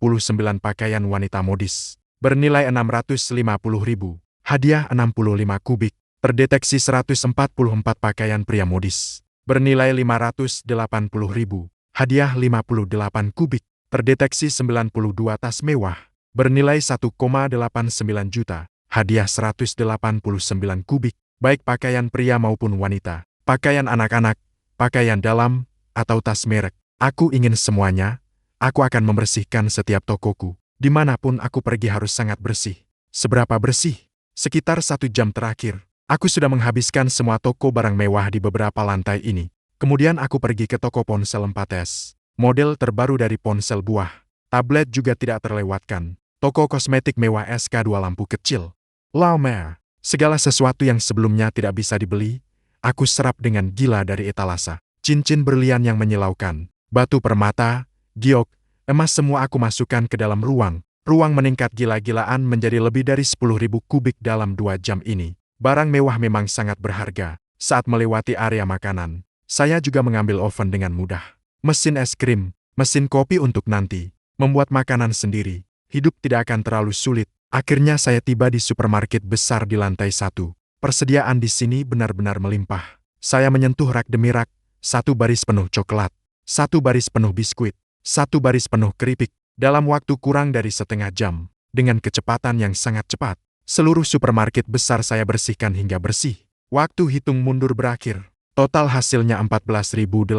pakaian wanita modis, bernilai 650.000, hadiah 65 kubik. Terdeteksi 144 pakaian pria modis, bernilai 580.000, hadiah 58 kubik. Terdeteksi 92 tas mewah, bernilai 1,89 juta, hadiah 189 kubik, baik pakaian pria maupun wanita, pakaian anak-anak, pakaian dalam, atau tas merek. Aku ingin semuanya. Aku akan membersihkan setiap tokoku. Dimanapun aku pergi harus sangat bersih. Seberapa bersih? Sekitar 1 jam terakhir, aku sudah menghabiskan semua toko barang mewah di beberapa lantai ini. Kemudian aku pergi ke toko ponsel 4S. Model terbaru dari ponsel buah. Tablet juga tidak terlewatkan. Toko kosmetik mewah SK2 lampu kecil. La Mer. Segala sesuatu yang sebelumnya tidak bisa dibeli, aku serap dengan gila dari etalase. Cincin berlian yang menyilaukan, batu permata, giok, emas semua aku masukkan ke dalam ruang. Ruang meningkat gila-gilaan menjadi lebih dari 10.000 kubik dalam 2 jam ini. Barang mewah memang sangat berharga. Saat melewati area makanan, saya juga mengambil oven dengan mudah. Mesin es krim, mesin kopi untuk nanti, membuat makanan sendiri. Hidup tidak akan terlalu sulit. Akhirnya saya tiba di supermarket besar di lantai 1. Persediaan di sini benar-benar melimpah. Saya menyentuh rak demi rak, 1 baris penuh coklat, 1 baris penuh biskuit, 1 baris penuh keripik, dalam waktu kurang dari setengah jam. Dengan kecepatan yang sangat cepat, seluruh supermarket besar saya bersihkan hingga bersih. Waktu hitung mundur berakhir. Total hasilnya 14.800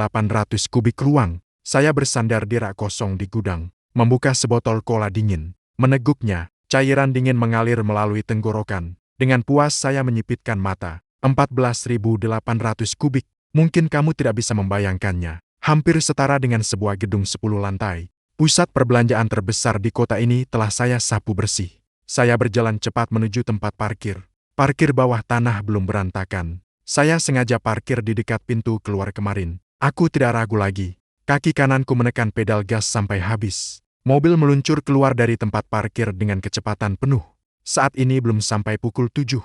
kubik ruang. Saya bersandar di rak kosong di gudang, membuka sebotol cola dingin, meneguknya. Cairan dingin mengalir melalui tenggorokan. Dengan puas saya menyipitkan mata. 14.800 kubik. Mungkin kamu tidak bisa membayangkannya. Hampir setara dengan sebuah gedung 10 lantai. Pusat perbelanjaan terbesar di kota ini telah saya sapu bersih. Saya berjalan cepat menuju tempat parkir. Parkir bawah tanah belum berantakan. Saya sengaja parkir di dekat pintu keluar kemarin. Aku tidak ragu lagi. Kaki kananku menekan pedal gas sampai habis. Mobil meluncur keluar dari tempat parkir dengan kecepatan penuh. Saat ini belum sampai pukul 7.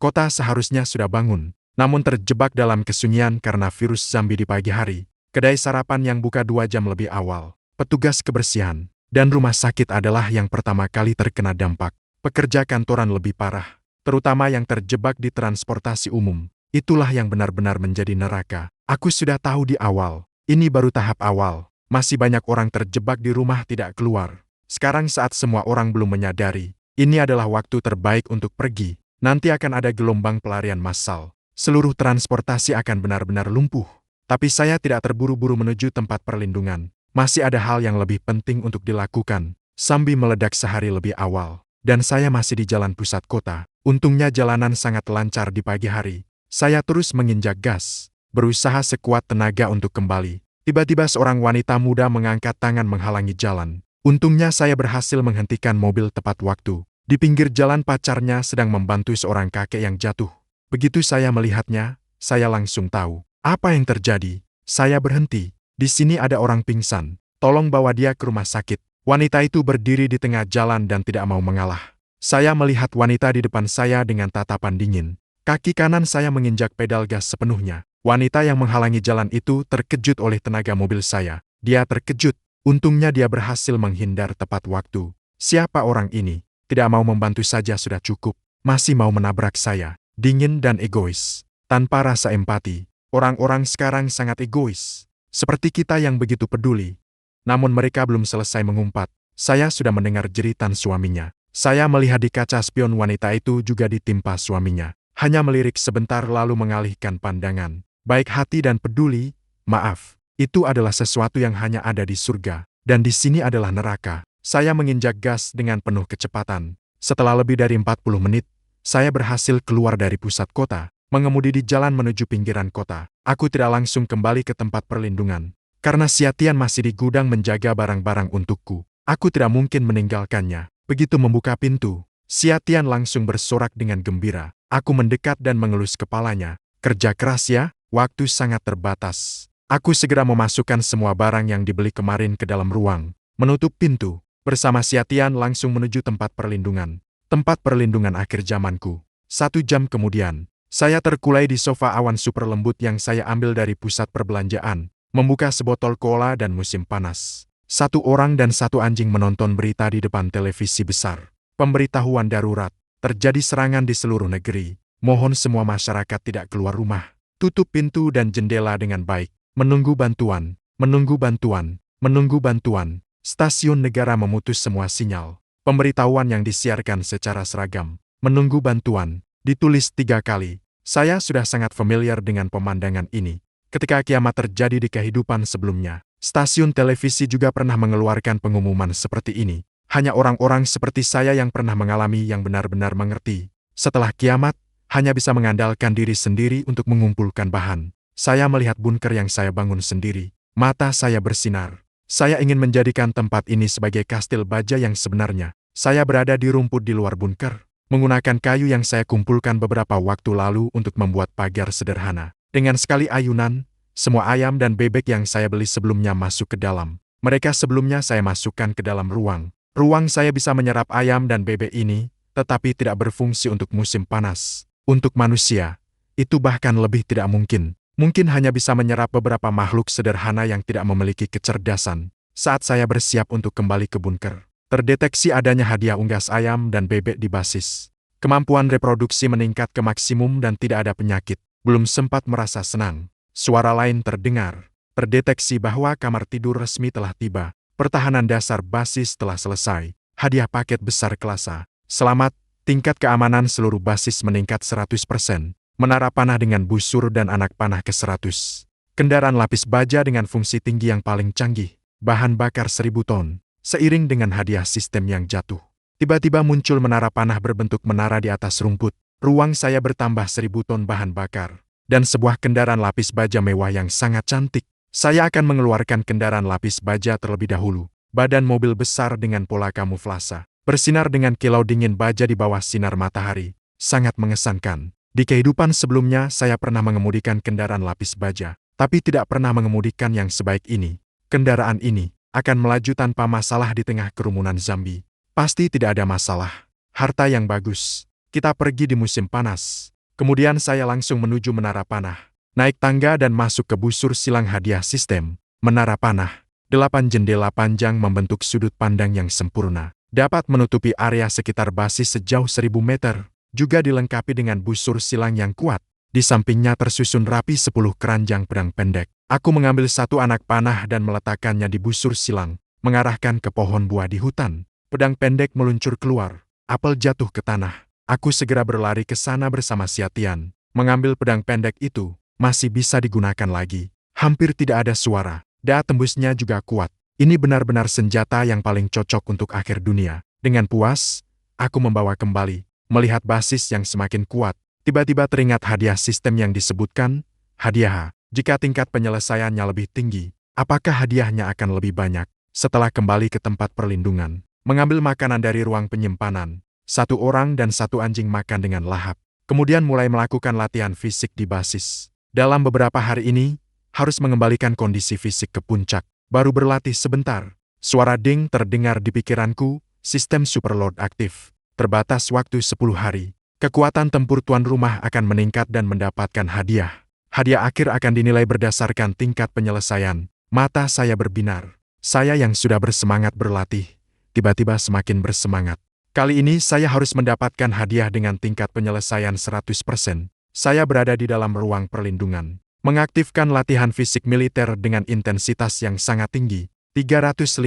Kota seharusnya sudah bangun, namun terjebak dalam kesunyian karena virus zombie di pagi hari. Kedai sarapan yang buka 2 jam lebih awal, petugas kebersihan, dan rumah sakit adalah yang pertama kali terkena dampak. Pekerja kantoran lebih parah, terutama yang terjebak di transportasi umum. Itulah yang benar-benar menjadi neraka. Aku sudah tahu di awal, ini baru tahap awal. Masih banyak orang terjebak di rumah tidak keluar. Sekarang saat semua orang belum menyadari, ini adalah waktu terbaik untuk pergi. Nanti akan ada gelombang pelarian massal. Seluruh transportasi akan benar-benar lumpuh. Tapi saya tidak terburu-buru menuju tempat perlindungan. Masih ada hal yang lebih penting untuk dilakukan. Zombie meledak sehari lebih awal. Dan saya masih di jalan pusat kota. Untungnya jalanan sangat lancar di pagi hari. Saya terus menginjak gas, berusaha sekuat tenaga untuk kembali. Tiba-tiba seorang wanita muda mengangkat tangan menghalangi jalan. Untungnya saya berhasil menghentikan mobil tepat waktu. Di pinggir jalan pacarnya sedang membantu seorang kakek yang jatuh. Begitu saya melihatnya, saya langsung tahu. Apa yang terjadi? Saya berhenti. Di sini ada orang pingsan. Tolong bawa dia ke rumah sakit. Wanita itu berdiri di tengah jalan dan tidak mau mengalah. Saya melihat wanita di depan saya dengan tatapan dingin. Kaki kanan saya menginjak pedal gas sepenuhnya. Wanita yang menghalangi jalan itu terkejut oleh tenaga mobil saya. Dia terkejut. Untungnya dia berhasil menghindar tepat waktu. Siapa orang ini? Tidak mau membantu saja sudah cukup. Masih mau menabrak saya. Dingin dan egois. Tanpa rasa empati. Orang-orang sekarang sangat egois. Seperti kita yang begitu peduli. Namun mereka belum selesai mengumpat. Saya sudah mendengar jeritan suaminya. Saya melihat di kaca spion wanita itu juga ditimpa suaminya. Hanya melirik sebentar lalu mengalihkan pandangan. Baik hati dan peduli, maaf, itu adalah sesuatu yang hanya ada di surga, dan di sini adalah neraka. Saya menginjak gas dengan penuh kecepatan. Setelah lebih dari 40 menit, saya berhasil keluar dari pusat kota, mengemudi di jalan menuju pinggiran kota. Aku tidak langsung kembali ke tempat perlindungan, karena Siatian masih di gudang menjaga barang-barang untukku. Aku tidak mungkin meninggalkannya. Begitu membuka pintu, Siatian langsung bersorak dengan gembira. Aku mendekat dan mengelus kepalanya. Kerja keras ya? Waktu sangat terbatas. Aku segera memasukkan semua barang yang dibeli kemarin ke dalam ruang, menutup pintu, bersama Siatian langsung menuju tempat perlindungan. Tempat perlindungan akhir zamanku. 1 jam kemudian, saya terkulai di sofa awan super lembut yang saya ambil dari pusat perbelanjaan, membuka sebotol cola dan musim panas. 1 orang dan 1 anjing menonton berita di depan televisi besar. Pemberitahuan darurat, terjadi serangan di seluruh negeri. Mohon semua masyarakat tidak keluar rumah. Tutup pintu dan jendela dengan baik. Menunggu bantuan, menunggu bantuan, menunggu bantuan. Stasiun negara memutus semua sinyal. Pemberitahuan yang disiarkan secara seragam. menunggu bantuan. Ditulis 3 kali. Saya sudah sangat familiar dengan pemandangan ini. Ketika kiamat terjadi di kehidupan sebelumnya, stasiun televisi juga pernah mengeluarkan pengumuman seperti ini. Hanya orang-orang seperti saya yang pernah mengalami yang benar-benar mengerti. Setelah kiamat, hanya bisa mengandalkan diri sendiri untuk mengumpulkan bahan. Saya melihat bunker yang saya bangun sendiri. Mata saya bersinar. Saya ingin menjadikan tempat ini sebagai kastil baja yang sebenarnya. Saya berada di rumput di luar bunker, menggunakan kayu yang saya kumpulkan beberapa waktu lalu untuk membuat pagar sederhana. Dengan sekali ayunan, semua ayam dan bebek yang saya beli sebelumnya masuk ke dalam. Mereka sebelumnya saya masukkan ke dalam ruang. Ruang saya bisa menyerap ayam dan bebek ini, tetapi tidak berfungsi untuk musim panas. Untuk manusia, itu bahkan lebih tidak mungkin. Mungkin hanya bisa menyerap beberapa makhluk sederhana yang tidak memiliki kecerdasan. Saat saya bersiap untuk kembali ke bunker, terdeteksi adanya hadiah unggas ayam dan bebek di basis. Kemampuan reproduksi meningkat ke maksimum dan tidak ada penyakit. Belum sempat merasa senang. Suara lain terdengar. Terdeteksi bahwa kamar tidur resmi telah tiba. Pertahanan dasar basis telah selesai. Hadiah paket besar kelas A. Selamat, tingkat keamanan seluruh basis meningkat 100%. Menara panah dengan busur dan anak panah ke 100. Kendaraan lapis baja dengan fungsi tinggi yang paling canggih. Bahan bakar 1000 ton. Seiring dengan hadiah sistem yang jatuh. Tiba-tiba muncul menara panah berbentuk menara di atas rumput. Ruang saya bertambah 1000 ton bahan bakar. Dan sebuah kendaraan lapis baja mewah yang sangat cantik. Saya akan mengeluarkan kendaraan lapis baja terlebih dahulu. Badan mobil besar dengan pola kamuflase. Bersinar dengan kilau dingin baja di bawah sinar matahari. Sangat mengesankan. Di kehidupan sebelumnya saya pernah mengemudikan kendaraan lapis baja. Tapi tidak pernah mengemudikan yang sebaik ini. Kendaraan ini akan melaju tanpa masalah di tengah kerumunan zombie. Pasti tidak ada masalah. Harta yang bagus. Kita pergi di musim panas. Kemudian saya langsung menuju menara panah. Naik tangga dan masuk ke busur silang hadiah sistem. Menara panah. 8 jendela panjang membentuk sudut pandang yang sempurna. Dapat menutupi area sekitar basis sejauh 1000 meter. Juga dilengkapi dengan busur silang yang kuat. Di sampingnya tersusun rapi 10 keranjang pedang pendek. Aku mengambil satu anak panah dan meletakkannya di busur silang. Mengarahkan ke pohon buah di hutan. Pedang pendek meluncur keluar. Apel jatuh ke tanah. Aku segera berlari ke sana bersama Siatian. Mengambil pedang pendek itu. Masih bisa digunakan lagi. Hampir tidak ada suara. Daya tembusnya juga kuat. Ini benar-benar senjata yang paling cocok untuk akhir dunia. Dengan puas, aku membawa kembali. Melihat basis yang semakin kuat, tiba-tiba teringat hadiah sistem yang disebutkan. Hadiah, jika tingkat penyelesaiannya lebih tinggi, apakah hadiahnya akan lebih banyak? Setelah kembali ke tempat perlindungan, mengambil makanan dari ruang penyimpanan, 1 orang dan 1 anjing makan dengan lahap. Kemudian mulai melakukan latihan fisik di basis. Dalam beberapa hari ini, harus mengembalikan kondisi fisik ke puncak. Baru berlatih sebentar. Suara ding terdengar di pikiranku, sistem superload aktif. Terbatas waktu 10 hari. Kekuatan tempur tuan rumah akan meningkat dan mendapatkan hadiah. Hadiah akhir akan dinilai berdasarkan tingkat penyelesaian. Mata saya berbinar. Saya yang sudah bersemangat berlatih, tiba-tiba semakin bersemangat. Kali ini saya harus mendapatkan hadiah dengan tingkat penyelesaian 100%. Saya berada di dalam ruang perlindungan. Mengaktifkan latihan fisik militer dengan intensitas yang sangat tinggi. 354,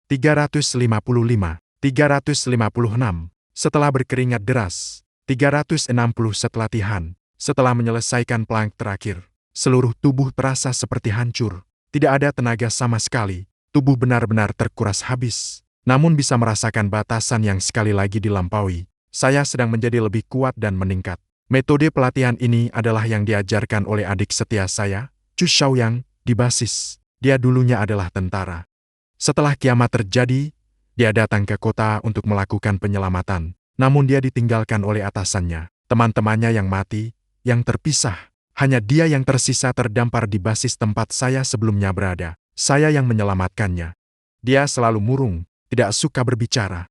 355, 356. Setelah berkeringat deras. 360 set latihan. Setelah menyelesaikan plank terakhir. Seluruh tubuh terasa seperti hancur. Tidak ada tenaga sama sekali. Tubuh benar-benar terkuras habis. Namun bisa merasakan batasan yang sekali lagi dilampaui. Saya sedang menjadi lebih kuat dan meningkat. Metode pelatihan ini adalah yang diajarkan oleh adik setia saya, Chu Xiaoyang, di basis. Dia dulunya adalah tentara. Setelah kiamat terjadi, dia datang ke kota untuk melakukan penyelamatan. Namun dia ditinggalkan oleh atasannya, teman-temannya yang mati, yang terpisah. Hanya dia yang tersisa terdampar di basis tempat saya sebelumnya berada. Saya yang menyelamatkannya. Dia selalu murung, tidak suka berbicara,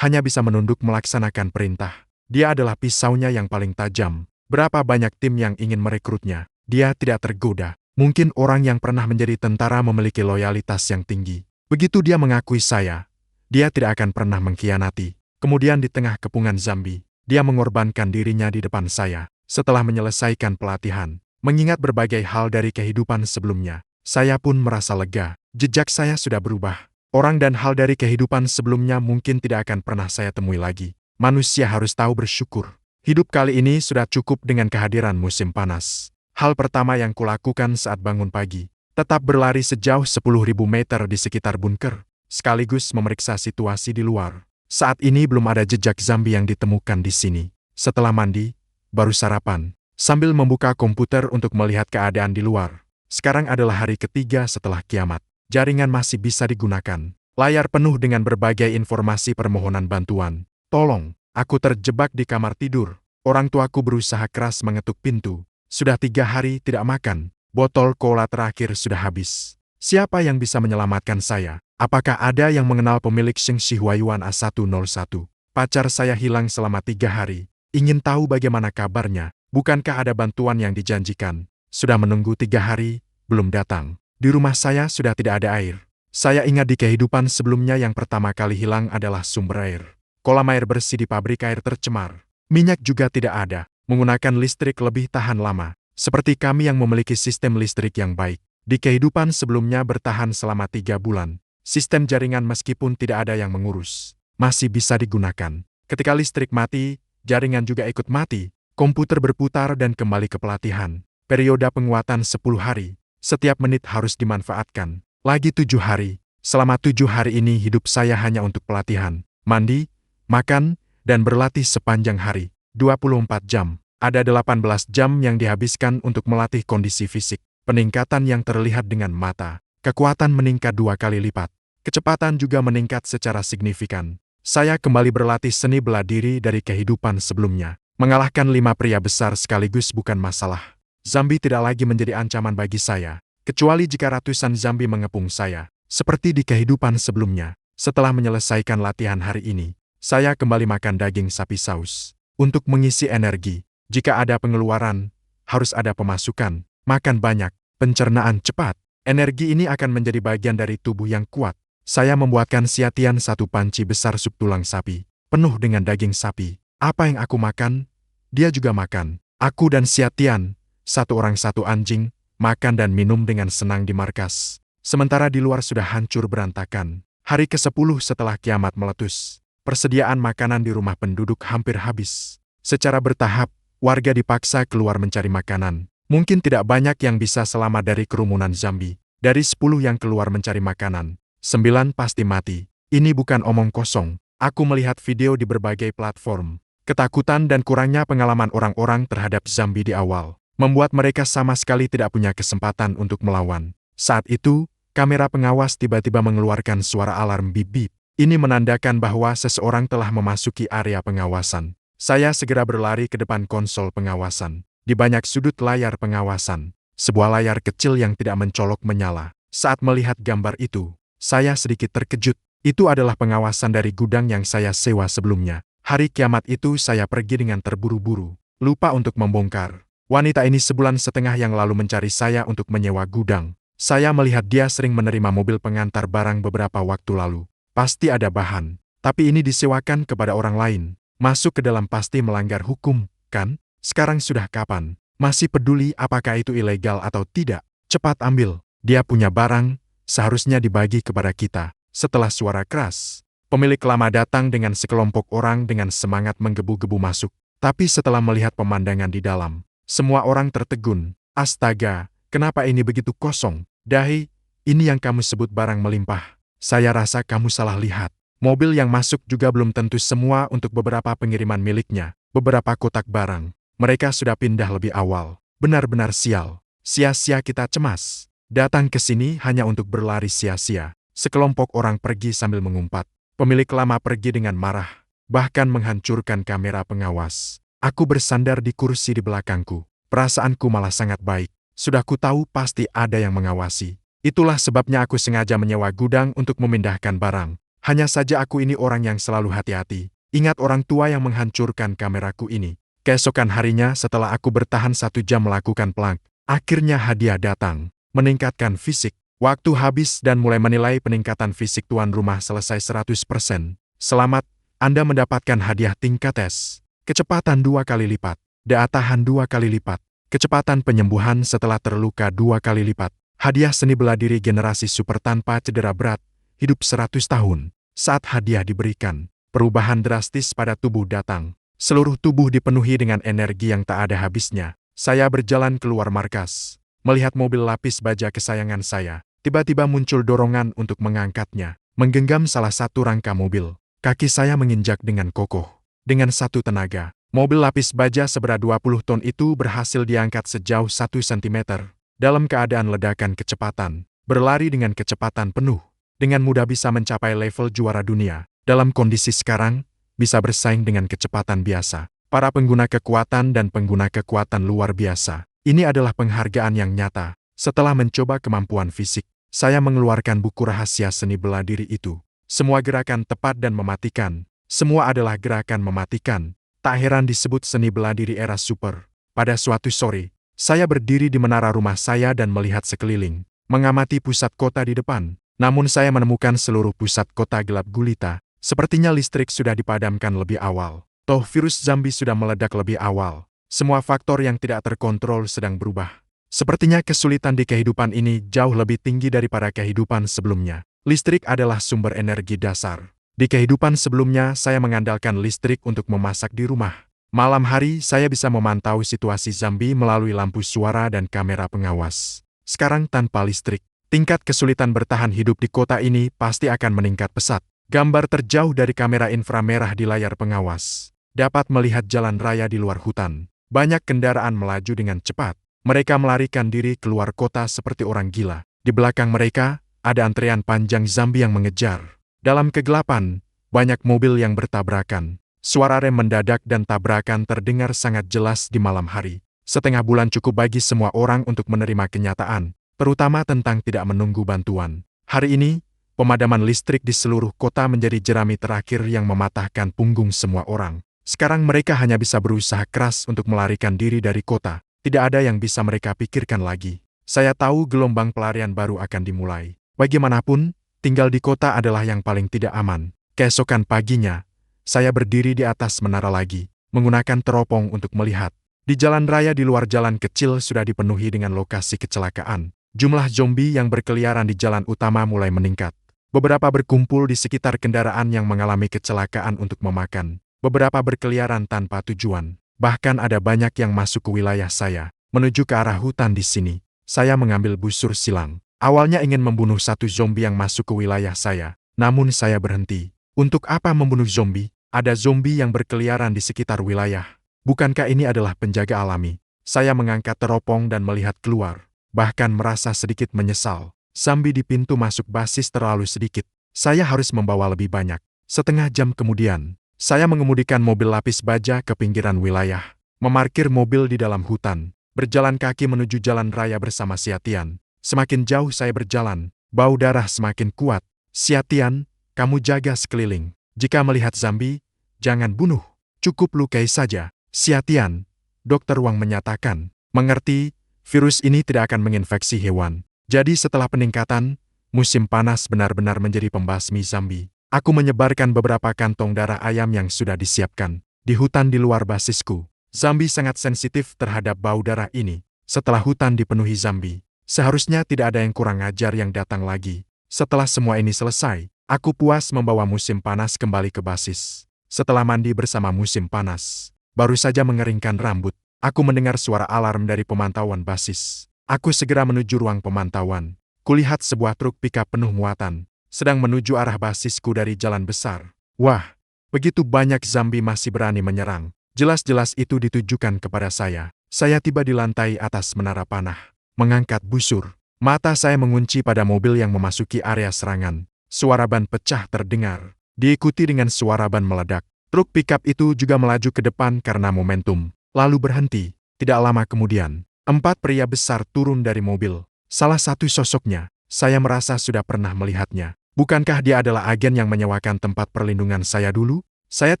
hanya bisa menunduk melaksanakan perintah. Dia adalah pisaunya yang paling tajam. Berapa banyak tim yang ingin merekrutnya, dia tidak tergoda. Mungkin orang yang pernah menjadi tentara memiliki loyalitas yang tinggi. Begitu dia mengakui saya, dia tidak akan pernah mengkhianati. Kemudian di tengah kepungan zombie, dia mengorbankan dirinya di depan saya. Setelah menyelesaikan pelatihan, mengingat berbagai hal dari kehidupan sebelumnya, saya pun merasa lega. Jejak saya sudah berubah. Orang dan hal dari kehidupan sebelumnya mungkin tidak akan pernah saya temui lagi. manusia harus tahu bersyukur. Hidup kali ini sudah cukup dengan kehadiran musim panas. Hal pertama yang kulakukan saat bangun pagi, tetap berlari sejauh 10.000 meter di sekitar bunker, sekaligus memeriksa situasi di luar. Saat ini belum ada jejak zombie yang ditemukan di sini. Setelah mandi, baru sarapan, sambil membuka komputer untuk melihat keadaan di luar. Sekarang adalah hari ketiga setelah kiamat. Jaringan masih bisa digunakan. Layar penuh dengan berbagai informasi permohonan bantuan. Tolong, aku terjebak di kamar tidur. Orang tuaku berusaha keras mengetuk pintu. Sudah 3 hari tidak makan. Botol cola terakhir sudah habis. Siapa yang bisa menyelamatkan saya? Apakah ada yang mengenal pemilik Sheng Shi Huayuan A101? Pacar saya hilang selama 3 hari. Ingin tahu bagaimana kabarnya? Bukankah ada bantuan yang dijanjikan? Sudah menunggu 3 hari, belum datang. Di rumah saya sudah tidak ada air. Saya ingat di kehidupan sebelumnya yang pertama kali hilang adalah sumber air. Kolam air bersih di pabrik air tercemar. Minyak juga tidak ada. Menggunakan listrik lebih tahan lama. Seperti kami yang memiliki sistem listrik yang baik. Di kehidupan sebelumnya bertahan selama 3 bulan. Sistem jaringan meskipun tidak ada yang mengurus, masih bisa digunakan. Ketika listrik mati, jaringan juga ikut mati. Komputer berputar dan kembali ke pelatihan. Periode penguatan 10 hari. Setiap menit harus dimanfaatkan. Lagi 7 hari. Selama 7 hari ini hidup saya hanya untuk pelatihan. Mandi, makan, dan berlatih sepanjang hari. 24 jam. Ada 18 jam yang dihabiskan untuk melatih kondisi fisik. Peningkatan yang terlihat dengan mata. Kekuatan meningkat 2 kali lipat. Kecepatan juga meningkat secara signifikan. Saya kembali berlatih seni bela diri dari kehidupan sebelumnya. Mengalahkan 5 pria besar sekaligus bukan masalah. Zombie tidak lagi menjadi ancaman bagi saya. Kecuali jika ratusan zombie mengepung saya. Seperti di kehidupan sebelumnya. Setelah menyelesaikan latihan hari ini, saya kembali makan daging sapi saus. Untuk mengisi energi, jika ada pengeluaran, harus ada pemasukan. Makan banyak, pencernaan cepat. Energi ini akan menjadi bagian dari tubuh yang kuat. Saya membuatkan Siatian 1 panci besar sup tulang sapi, penuh dengan daging sapi. Apa yang aku makan, dia juga makan. Aku dan Siatian, 1 orang 1 anjing, makan dan minum dengan senang di markas. Sementara di luar sudah hancur berantakan. Hari ke-10 setelah kiamat meletus. Persediaan makanan di rumah penduduk hampir habis. Secara bertahap, warga dipaksa keluar mencari makanan. Mungkin tidak banyak yang bisa selamat dari kerumunan zombie. Dari 10 yang keluar mencari makanan, 9 pasti mati. Ini bukan omong kosong. Aku melihat video di berbagai platform. Ketakutan dan kurangnya pengalaman orang-orang terhadap zombie di awal membuat mereka sama sekali tidak punya kesempatan untuk melawan. Saat itu, kamera pengawas tiba-tiba mengeluarkan suara alarm bip-bip. Ini menandakan bahwa seseorang telah memasuki area pengawasan. Saya segera berlari ke depan konsol pengawasan. Di banyak sudut layar pengawasan, sebuah layar kecil yang tidak mencolok menyala. Saat melihat gambar itu, saya sedikit terkejut. Itu adalah pengawasan dari gudang yang saya sewa sebelumnya. Hari kiamat itu saya pergi dengan terburu-buru. Lupa untuk membongkar. Wanita ini 1,5 bulan yang lalu mencari saya untuk menyewa gudang. Saya melihat dia sering menerima mobil pengantar barang beberapa waktu lalu. Pasti ada bahan. Tapi ini disewakan kepada orang lain. Masuk ke dalam pasti melanggar hukum, kan? Sekarang sudah kapan? Masih peduli apakah itu ilegal atau tidak? Cepat ambil. Dia punya barang, seharusnya dibagi kepada kita. Setelah suara keras, pemilik lama datang dengan sekelompok orang dengan semangat menggebu-gebu masuk. Tapi setelah melihat pemandangan di dalam, semua orang tertegun. Astaga, kenapa ini begitu kosong? Dahi, ini yang kamu sebut barang melimpah. Saya rasa kamu salah lihat. Mobil yang masuk juga belum tentu semua untuk beberapa pengiriman miliknya. Beberapa kotak barang. Mereka sudah pindah lebih awal. Benar-benar sial. Sia-sia kita cemas. Datang ke sini hanya untuk berlari sia-sia. Sekelompok orang pergi sambil mengumpat. Pemilik lama pergi dengan marah. Bahkan menghancurkan kamera pengawas. Aku bersandar di kursi di belakangku. Perasaanku malah sangat baik. Sudah ku tahu pasti ada yang mengawasi. Itulah sebabnya aku sengaja menyewa gudang untuk memindahkan barang. Hanya saja aku ini orang yang selalu hati-hati. Ingat orang tua yang menghancurkan kameraku ini. Keesokan harinya setelah aku bertahan 1 jam melakukan plank, akhirnya hadiah datang. Meningkatkan fisik. Waktu habis dan mulai menilai peningkatan fisik tuan rumah selesai 100%. Selamat, Anda mendapatkan hadiah tingkat tes. Kecepatan 2 kali lipat. Daya tahan 2 kali lipat. Kecepatan penyembuhan setelah terluka 2 kali lipat. Hadiah seni bela diri generasi super tanpa cedera berat. Hidup 100 tahun. Saat hadiah diberikan, Perubahan drastis pada tubuh datang. Seluruh tubuh dipenuhi dengan energi yang tak ada habisnya. Saya berjalan keluar markas. Melihat mobil lapis baja kesayangan saya, tiba-tiba muncul dorongan untuk mengangkatnya. Menggenggam salah satu rangka mobil. Kaki saya menginjak dengan kokoh. Dengan satu tenaga, mobil lapis baja seberat 20 ton itu berhasil diangkat sejauh 1 cm. Dalam keadaan ledakan kecepatan, berlari dengan kecepatan penuh. Dengan mudah bisa mencapai level juara dunia. Dalam kondisi sekarang, bisa bersaing dengan kecepatan biasa. Para pengguna kekuatan dan pengguna kekuatan luar biasa. Ini adalah penghargaan yang nyata. Setelah mencoba kemampuan fisik, saya mengeluarkan buku rahasia seni bela diri itu. Semua gerakan tepat dan mematikan. Semua adalah gerakan mematikan. Tak heran disebut seni bela diri era super. Pada suatu sore, saya berdiri di menara rumah saya dan melihat sekeliling. Mengamati pusat kota di depan. Namun saya menemukan seluruh pusat kota gelap gulita. Sepertinya listrik sudah dipadamkan lebih awal. Toh virus zombie sudah meledak lebih awal. Semua faktor yang tidak terkontrol sedang berubah. Sepertinya kesulitan di kehidupan ini jauh lebih tinggi daripada kehidupan sebelumnya. Listrik adalah sumber energi dasar. Di kehidupan sebelumnya saya mengandalkan listrik untuk memasak di rumah. Malam hari saya bisa memantau situasi zombie melalui lampu suara dan kamera pengawas. Sekarang tanpa listrik, tingkat kesulitan bertahan hidup di kota ini pasti akan meningkat pesat. Gambar terjauh dari kamera inframerah di layar pengawas dapat melihat jalan raya di luar hutan. Banyak kendaraan melaju dengan cepat. Mereka melarikan diri keluar kota seperti orang gila. Di belakang mereka, ada antrean panjang zombie yang mengejar. Dalam kegelapan, banyak mobil yang bertabrakan. Suara rem mendadak dan tabrakan terdengar sangat jelas di malam hari. Setengah bulan cukup bagi semua orang untuk menerima kenyataan, terutama tentang tidak menunggu bantuan. Hari ini, pemadaman listrik di seluruh kota menjadi jerami terakhir yang mematahkan punggung semua orang. Sekarang mereka hanya bisa berusaha keras untuk melarikan diri dari kota. Tidak ada yang bisa mereka pikirkan lagi. Saya tahu gelombang pelarian baru akan dimulai. Bagaimanapun, tinggal di kota adalah yang paling tidak aman. Keesokan paginya, saya berdiri di atas menara lagi, menggunakan teropong untuk melihat. Di jalan raya di luar jalan kecil sudah dipenuhi dengan lokasi kecelakaan. Jumlah zombie yang berkeliaran di jalan utama mulai meningkat. Beberapa berkumpul di sekitar kendaraan yang mengalami kecelakaan untuk memakan. Beberapa berkeliaran tanpa tujuan. Bahkan ada banyak yang masuk ke wilayah saya, menuju ke arah hutan di sini. Saya mengambil busur silang. Awalnya ingin membunuh satu zombie yang masuk ke wilayah saya, namun saya berhenti. Untuk apa membunuh zombie? Ada zombie yang berkeliaran di sekitar wilayah. Bukankah ini adalah penjaga alami? Saya mengangkat teropong dan melihat keluar. Bahkan merasa sedikit menyesal. Zombie di pintu masuk basis terlalu sedikit. Saya harus membawa lebih banyak. Setengah jam kemudian, saya mengemudikan mobil lapis baja ke pinggiran wilayah. Memarkir mobil di dalam hutan. Berjalan kaki menuju jalan raya bersama Siatian. Semakin jauh saya berjalan, bau darah semakin kuat. Siatian, kamu jaga sekeliling. Jika melihat zombie, jangan bunuh. Cukup lukai saja. Siatian, Dokter Wang menyatakan. Mengerti, virus ini tidak akan menginfeksi hewan. Jadi setelah peningkatan, musim panas benar-benar menjadi pembasmi zombie. Aku menyebarkan beberapa kantong darah ayam yang sudah disiapkan. Di hutan di luar basisku, zombie sangat sensitif terhadap bau darah ini. Setelah hutan dipenuhi zombie, seharusnya tidak ada yang kurang ajar yang datang lagi. Setelah semua ini selesai, aku puas membawa musim panas kembali ke basis. Setelah mandi bersama musim panas, baru saja mengeringkan rambut, aku mendengar suara alarm dari pemantauan basis. Aku segera menuju ruang pemantauan. Kulihat sebuah truk pickup penuh muatan, sedang menuju arah basisku dari jalan besar. Wah, begitu banyak zombie masih berani menyerang. Jelas-jelas itu ditujukan kepada saya. Saya tiba di lantai atas menara panah, mengangkat busur. Mata saya mengunci pada mobil yang memasuki area serangan. Suara ban pecah terdengar, diikuti dengan suara ban meledak. Truk pickup itu juga melaju ke depan karena momentum, lalu berhenti. Tidak lama kemudian, 4 pria besar turun dari mobil. Salah satu sosoknya, saya merasa sudah pernah melihatnya. Bukankah dia adalah agen yang menyewakan tempat perlindungan saya dulu? Saya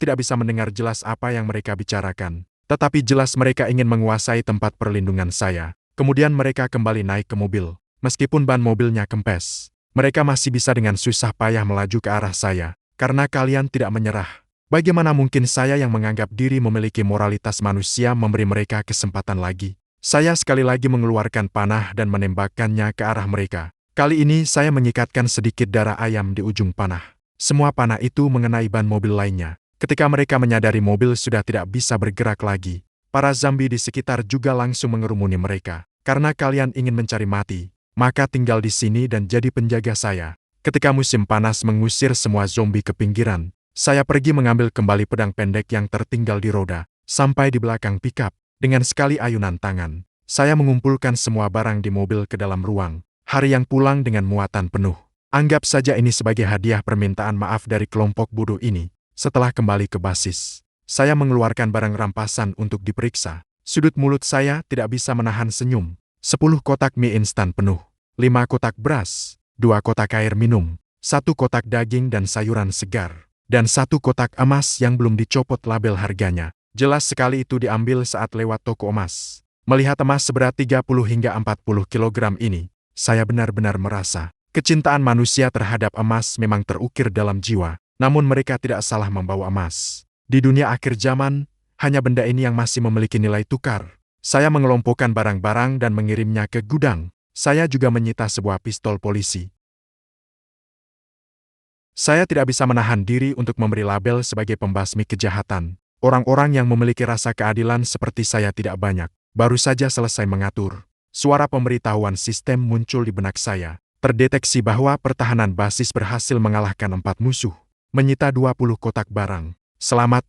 tidak bisa mendengar jelas apa yang mereka bicarakan. Tetapi jelas mereka ingin menguasai tempat perlindungan saya. Kemudian mereka kembali naik ke mobil. Meskipun ban mobilnya kempes, mereka masih bisa dengan susah payah melaju ke arah saya. Karena kalian tidak menyerah. Bagaimana mungkin saya yang menganggap diri memiliki moralitas manusia memberi mereka kesempatan lagi? Saya sekali lagi mengeluarkan panah dan menembakkannya ke arah mereka. Kali ini saya menyikatkan sedikit darah ayam di ujung panah. Semua panah itu mengenai ban mobil lainnya. Ketika mereka menyadari mobil sudah tidak bisa bergerak lagi, para zombie di sekitar juga langsung mengerumuni mereka. Karena kalian ingin mencari mati, maka tinggal di sini dan jadi penjaga saya. Ketika musim panas mengusir semua zombie ke pinggiran, saya pergi mengambil kembali pedang pendek yang tertinggal di roda, sampai di belakang pickup. Dengan sekali ayunan tangan, saya mengumpulkan semua barang di mobil ke dalam ruang. Hari yang pulang dengan muatan penuh. Anggap saja ini sebagai hadiah permintaan maaf dari kelompok bodoh ini. Setelah kembali ke basis, saya mengeluarkan barang rampasan untuk diperiksa. Sudut mulut saya tidak bisa menahan senyum. 10 kotak mie instan penuh, 5 kotak beras, 2 kotak air minum, 1 kotak daging dan sayuran segar, dan 1 kotak emas yang belum dicopot label harganya. Jelas sekali itu diambil saat lewat toko emas. Melihat emas seberat 30 hingga 40 kilogram ini, saya benar-benar merasa kecintaan manusia terhadap emas memang terukir dalam jiwa, namun mereka tidak salah membawa emas. Di dunia akhir zaman, hanya benda ini yang masih memiliki nilai tukar. Saya mengelompokkan barang-barang dan mengirimnya ke gudang. Saya juga menyita sebuah pistol polisi. Saya tidak bisa menahan diri untuk memberi label sebagai pembasmi kejahatan. Orang-orang yang memiliki rasa keadilan seperti saya tidak banyak. Baru saja selesai mengatur, suara pemberitahuan sistem muncul di benak saya. Terdeteksi bahwa pertahanan basis berhasil mengalahkan 4 musuh. Menyita 20 kotak barang. Selamat,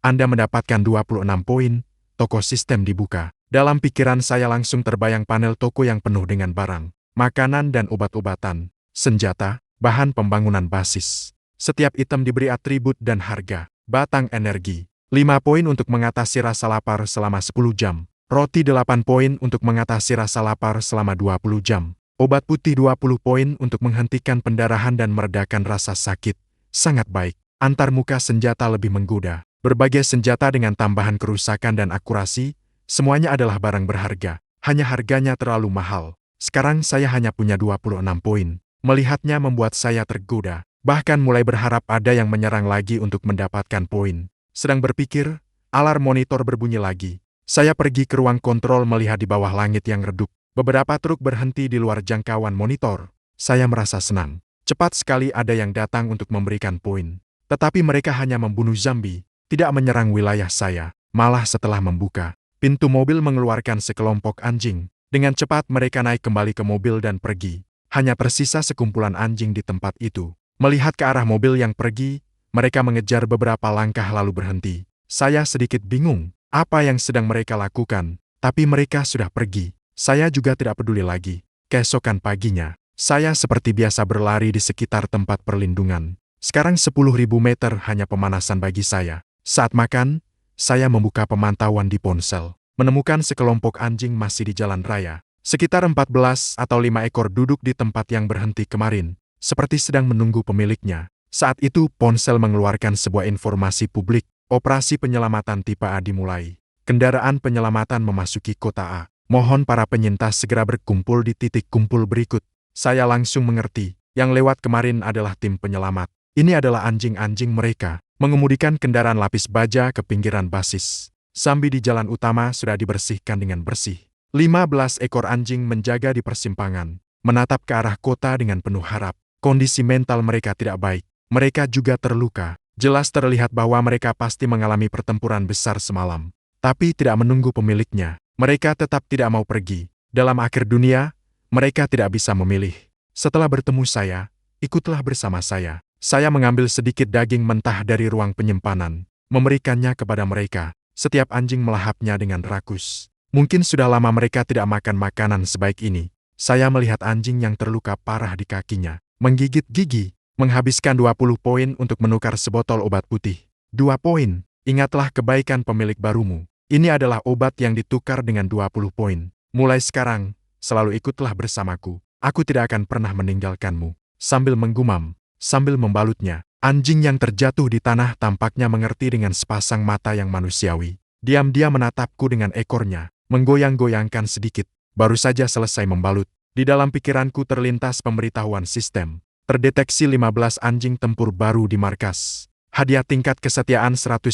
Anda mendapatkan 26 poin. Toko sistem dibuka. Dalam pikiran saya langsung terbayang panel toko yang penuh dengan barang, makanan dan obat-obatan, senjata, bahan pembangunan basis. Setiap item diberi atribut dan harga. Batang energi, 5 poin untuk mengatasi rasa lapar selama 10 jam. Roti 8 poin untuk mengatasi rasa lapar selama 20 jam. Obat putih 20 poin untuk menghentikan pendarahan dan meredakan rasa sakit. Sangat baik. Antar muka senjata lebih menggoda. Berbagai senjata dengan tambahan kerusakan dan akurasi, semuanya adalah barang berharga. Hanya harganya terlalu mahal. Sekarang saya hanya punya 26 poin. Melihatnya membuat saya tergoda. Bahkan mulai berharap ada yang menyerang lagi untuk mendapatkan poin. Sedang berpikir, alarm monitor berbunyi lagi. Saya pergi ke ruang kontrol melihat di bawah langit yang redup. Beberapa truk berhenti di luar jangkauan monitor. Saya merasa senang. Cepat sekali ada yang datang untuk memberikan poin. Tetapi mereka hanya membunuh zombie, tidak menyerang wilayah saya. Malah setelah membuka pintu mobil mengeluarkan sekelompok anjing. Dengan cepat mereka naik kembali ke mobil dan pergi. Hanya tersisa sekumpulan anjing di tempat itu. Melihat ke arah mobil yang pergi, mereka mengejar beberapa langkah lalu berhenti. Saya sedikit bingung. Apa yang sedang mereka lakukan, tapi mereka sudah pergi. Saya juga tidak peduli lagi. Keesokan paginya, saya seperti biasa berlari di sekitar tempat perlindungan. Sekarang 10.000 meter hanya pemanasan bagi saya. Saat makan, saya membuka pemantauan di ponsel. Menemukan sekelompok anjing masih di jalan raya. Sekitar 14 atau 5 ekor duduk di tempat yang berhenti kemarin, seperti sedang menunggu pemiliknya. Saat itu ponsel mengeluarkan sebuah informasi publik. Operasi penyelamatan tipe A dimulai. Kendaraan penyelamatan memasuki kota A. Mohon para penyintas segera berkumpul di titik kumpul berikut. Saya langsung mengerti, yang lewat kemarin adalah tim penyelamat. Ini adalah anjing-anjing mereka, mengemudikan kendaraan lapis baja ke pinggiran basis. Zombie di jalan utama sudah dibersihkan dengan bersih. 15 ekor anjing menjaga di persimpangan, menatap ke arah kota dengan penuh harap. Kondisi mental mereka tidak baik. Mereka juga terluka. Jelas terlihat bahwa mereka pasti mengalami pertempuran besar semalam. Tapi tidak menunggu pemiliknya. Mereka tetap tidak mau pergi. Dalam akhir dunia, mereka tidak bisa memilih. Setelah bertemu saya, ikutlah bersama saya. Saya mengambil sedikit daging mentah dari ruang penyimpanan, memberikannya kepada mereka. Setiap anjing melahapnya dengan rakus. Mungkin sudah lama mereka tidak makan makanan sebaik ini. Saya melihat anjing yang terluka parah di kakinya, menggigit gigi. Menghabiskan 20 poin untuk menukar sebotol obat putih. 2 poin. Ingatlah kebaikan pemilik barumu. Ini adalah obat yang ditukar dengan 20 poin. Mulai sekarang, selalu ikutlah bersamaku. Aku tidak akan pernah meninggalkanmu. Sambil menggumam, sambil membalutnya, anjing yang terjatuh di tanah tampaknya mengerti dengan sepasang mata yang manusiawi. Diam-diam menatapku dengan ekornya, menggoyang-goyangkan sedikit. Baru saja selesai membalut. Di dalam pikiranku terlintas pemberitahuan sistem. Terdeteksi 15 anjing tempur baru di markas. Hadiah tingkat kesetiaan 100%,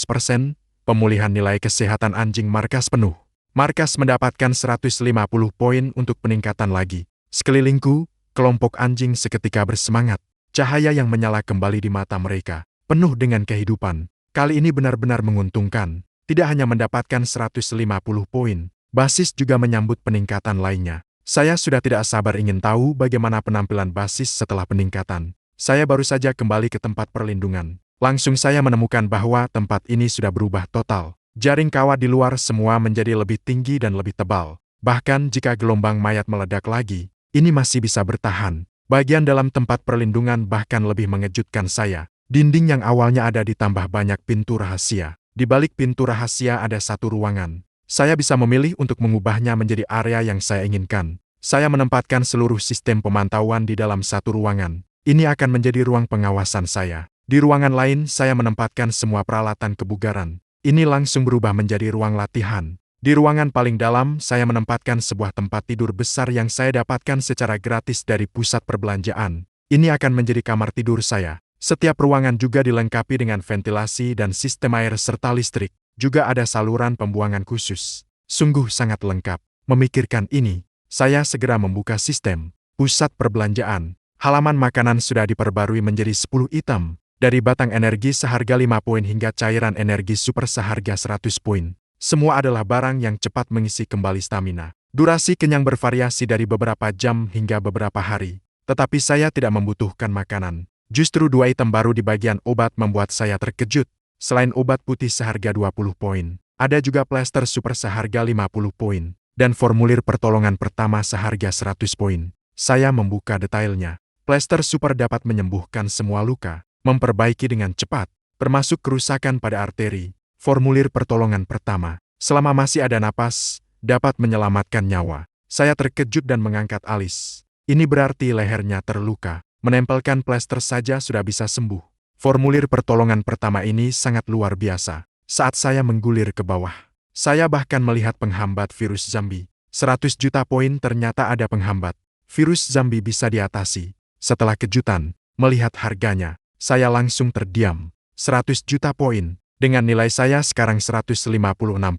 pemulihan nilai kesehatan anjing markas penuh. Markas mendapatkan 150 poin untuk peningkatan lagi. Sekelilingku, kelompok anjing seketika bersemangat. Cahaya yang menyala kembali di mata mereka, penuh dengan kehidupan. Kali ini benar-benar menguntungkan. Tidak hanya mendapatkan 150 poin, basis juga menyambut peningkatan lainnya. Saya sudah tidak sabar ingin tahu bagaimana penampilan basis setelah peningkatan. Saya baru saja kembali ke tempat perlindungan. Langsung saya menemukan bahwa tempat ini sudah berubah total. Jaring kawat di luar semua menjadi lebih tinggi dan lebih tebal. Bahkan jika gelombang mayat meledak lagi, ini masih bisa bertahan. Bagian dalam tempat perlindungan bahkan lebih mengejutkan saya. Dinding yang awalnya ada ditambah banyak pintu rahasia. Di balik pintu rahasia ada satu ruangan. Saya bisa memilih untuk mengubahnya menjadi area yang saya inginkan. Saya menempatkan seluruh sistem pemantauan di dalam satu ruangan. Ini akan menjadi ruang pengawasan saya. Di ruangan lain, saya menempatkan semua peralatan kebugaran. Ini langsung berubah menjadi ruang latihan. Di ruangan paling dalam, saya menempatkan sebuah tempat tidur besar yang saya dapatkan secara gratis dari pusat perbelanjaan. Ini akan menjadi kamar tidur saya. Setiap ruangan juga dilengkapi dengan ventilasi dan sistem air serta listrik. Juga ada saluran pembuangan khusus. Sungguh sangat lengkap. Memikirkan ini, saya segera membuka sistem pusat perbelanjaan. Halaman makanan sudah diperbarui menjadi 10 item. Dari batang energi seharga 5 poin hingga cairan energi super seharga 100 poin. Semua adalah barang yang cepat mengisi kembali stamina. Durasi kenyang bervariasi dari beberapa jam hingga beberapa hari. Tetapi saya tidak membutuhkan makanan. Justru 2 item baru di bagian obat membuat saya terkejut. Selain obat putih seharga 20 poin, ada juga plester super seharga 50 poin, dan formulir pertolongan pertama seharga 100 poin. Saya membuka detailnya. Plester super dapat menyembuhkan semua luka, memperbaiki dengan cepat, termasuk kerusakan pada arteri. Formulir pertolongan pertama, selama masih ada napas, dapat menyelamatkan nyawa. Saya terkejut dan mengangkat alis. Ini berarti lehernya terluka. Menempelkan plester saja sudah bisa sembuh. Formulir pertolongan pertama ini sangat luar biasa. Saat saya menggulir ke bawah, saya bahkan melihat penghambat virus zombie. 100 juta poin ternyata ada penghambat. Virus zombie bisa diatasi. Setelah kejutan, melihat harganya, saya langsung terdiam. 100 juta poin. Dengan nilai saya sekarang 156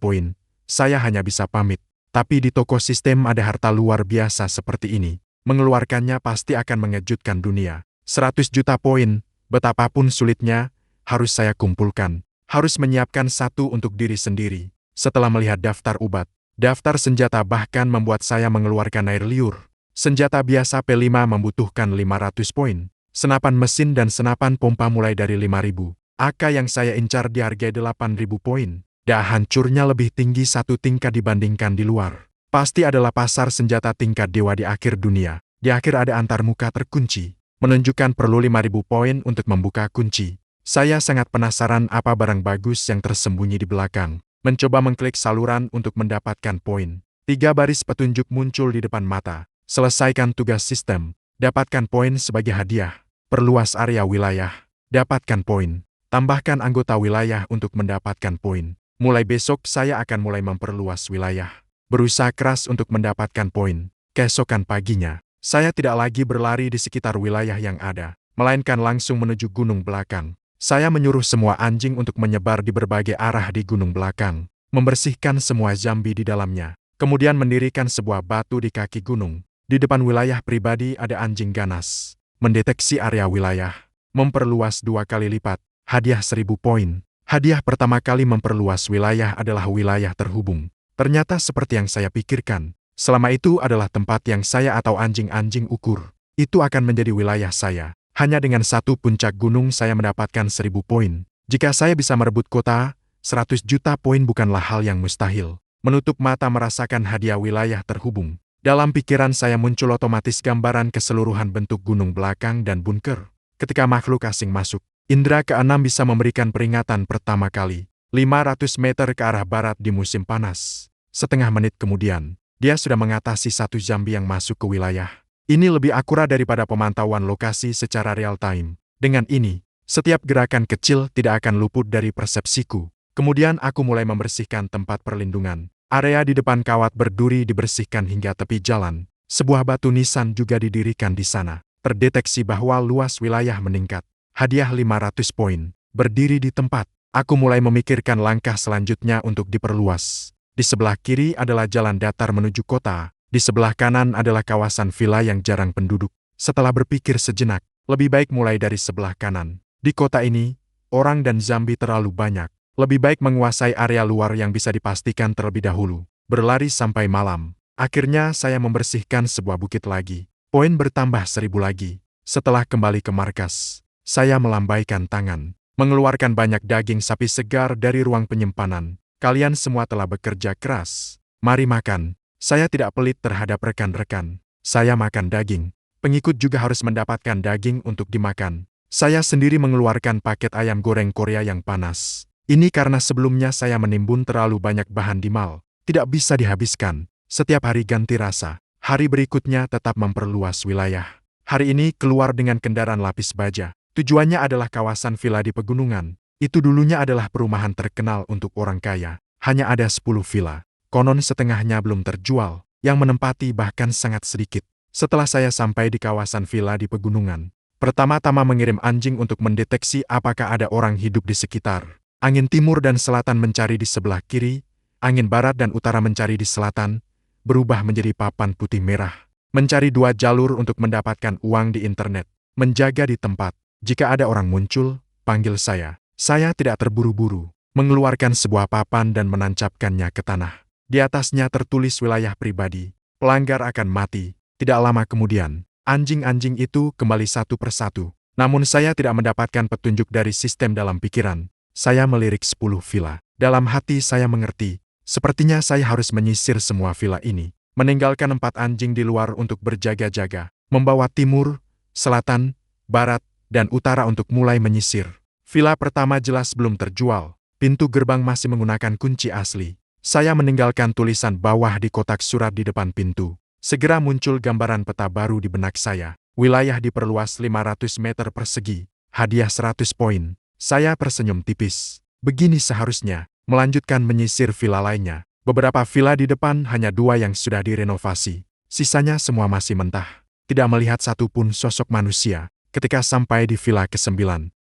poin, saya hanya bisa pamit. Tapi di toko sistem ada harta luar biasa seperti ini. Mengeluarkannya pasti akan mengejutkan dunia. 100 juta poin, betapapun sulitnya, harus saya kumpulkan. Harus menyiapkan satu untuk diri sendiri. Setelah melihat daftar obat, daftar senjata bahkan membuat saya mengeluarkan air liur. Senjata biasa P5 membutuhkan 500 poin. Senapan mesin dan senapan pompa mulai dari 5.000. AK yang saya incar dihargai 8.000 poin. Daya hancurnya lebih tinggi satu tingkat dibandingkan di luar. Pasti adalah pasar senjata tingkat dewa di akhir dunia. Di akhir ada antarmuka terkunci. Menunjukkan perlu 5.000 poin untuk membuka kunci. Saya sangat penasaran apa barang bagus yang tersembunyi di belakang. Mencoba mengklik saluran untuk mendapatkan poin. 3 baris petunjuk muncul di depan mata. Selesaikan tugas sistem. Dapatkan poin sebagai hadiah. Perluas area wilayah. Dapatkan poin. Tambahkan anggota wilayah untuk mendapatkan poin. Mulai besok saya akan mulai memperluas wilayah. Berusaha keras untuk mendapatkan poin. Keesokan paginya, saya tidak lagi berlari di sekitar wilayah yang ada, melainkan langsung menuju gunung belakang. Saya menyuruh semua anjing untuk menyebar di berbagai arah di gunung belakang, membersihkan semua zombie di dalamnya, kemudian mendirikan sebuah batu di kaki gunung. Di depan wilayah pribadi ada anjing ganas. Mendeteksi area wilayah, memperluas 2 kali lipat. Hadiah 1.000 poin. Hadiah pertama kali memperluas wilayah adalah wilayah terhubung. Ternyata seperti yang saya pikirkan. Selama itu adalah tempat yang saya atau anjing-anjing ukur. Itu akan menjadi wilayah saya. Hanya dengan satu puncak gunung saya mendapatkan 1.000 poin. Jika saya bisa merebut kota, 100 juta poin bukanlah hal yang mustahil. Menutup mata merasakan hadiah wilayah terhubung. Dalam pikiran saya muncul otomatis gambaran keseluruhan bentuk gunung belakang dan bunker. Ketika makhluk asing masuk, indera keenam bisa memberikan peringatan pertama kali. 500 meter ke arah barat di musim panas. Setengah menit kemudian, dia sudah mengatasi satu zombie yang masuk ke wilayah. Ini lebih akurat daripada pemantauan lokasi secara real time. Dengan ini, setiap gerakan kecil tidak akan luput dari persepsiku. Kemudian aku mulai membersihkan tempat perlindungan. Area di depan kawat berduri dibersihkan hingga tepi jalan. Sebuah batu nisan juga didirikan di sana. Terdeteksi bahwa luas wilayah meningkat. Hadiah 500 poin. Berdiri di tempat. Aku mulai memikirkan langkah selanjutnya untuk diperluas. Di sebelah kiri adalah jalan datar menuju kota. Di sebelah kanan adalah kawasan villa yang jarang penduduk. Setelah berpikir sejenak, Lebih baik mulai dari sebelah kanan. Di kota ini, orang dan zombie terlalu banyak. Lebih baik menguasai area luar yang bisa dipastikan terlebih dahulu. Berlari sampai malam. Akhirnya saya membersihkan sebuah bukit lagi. Poin bertambah 1000 lagi. Setelah kembali ke markas, saya melambaikan tangan, mengeluarkan banyak daging sapi segar dari ruang penyimpanan. Kalian semua telah bekerja keras. Mari makan. Saya tidak pelit terhadap rekan-rekan. Saya makan daging. Pengikut juga harus mendapatkan daging untuk dimakan. Saya sendiri mengeluarkan paket ayam goreng Korea yang panas. Ini karena sebelumnya saya menimbun terlalu banyak bahan di mal. Tidak bisa dihabiskan. Setiap hari ganti rasa. Hari berikutnya tetap memperluas wilayah. Hari ini keluar dengan kendaraan lapis baja. Tujuannya adalah kawasan villa di pegunungan. Itu dulunya adalah perumahan terkenal untuk orang kaya. Hanya ada 10 villa. Konon setengahnya belum terjual. Yang menempati bahkan sangat sedikit. Setelah saya sampai di kawasan villa di pegunungan, pertama-tama mengirim anjing untuk mendeteksi apakah ada orang hidup di sekitar. Angin timur dan selatan mencari di sebelah kiri, angin barat dan utara mencari di selatan, berubah menjadi papan putih merah. Mencari 2 jalur untuk mendapatkan uang di internet. Menjaga di tempat. Jika ada orang muncul, panggil saya. Saya tidak terburu-buru. Mengeluarkan sebuah papan dan menancapkannya ke tanah. Di atasnya tertulis wilayah pribadi. Pelanggar akan mati. Tidak lama kemudian, anjing-anjing itu kembali satu persatu. Namun saya tidak mendapatkan petunjuk dari sistem dalam pikiran. Saya melirik 10 villa. Dalam hati saya mengerti, sepertinya saya harus menyisir semua villa ini. Meninggalkan 4 anjing di luar untuk berjaga-jaga. Membawa timur, selatan, barat, dan utara untuk mulai menyisir. Villa pertama jelas belum terjual. Pintu gerbang masih menggunakan kunci asli. Saya meninggalkan tulisan bawah di kotak surat di depan pintu. Segera muncul gambaran peta baru di benak saya. Wilayah diperluas 500 meter persegi. Hadiah 100 poin. Saya tersenyum tipis. Begini seharusnya. Melanjutkan menyisir villa lainnya. Beberapa villa di depan hanya 2 yang sudah direnovasi. Sisanya semua masih mentah. Tidak melihat satupun sosok manusia. Ketika sampai di villa ke-9,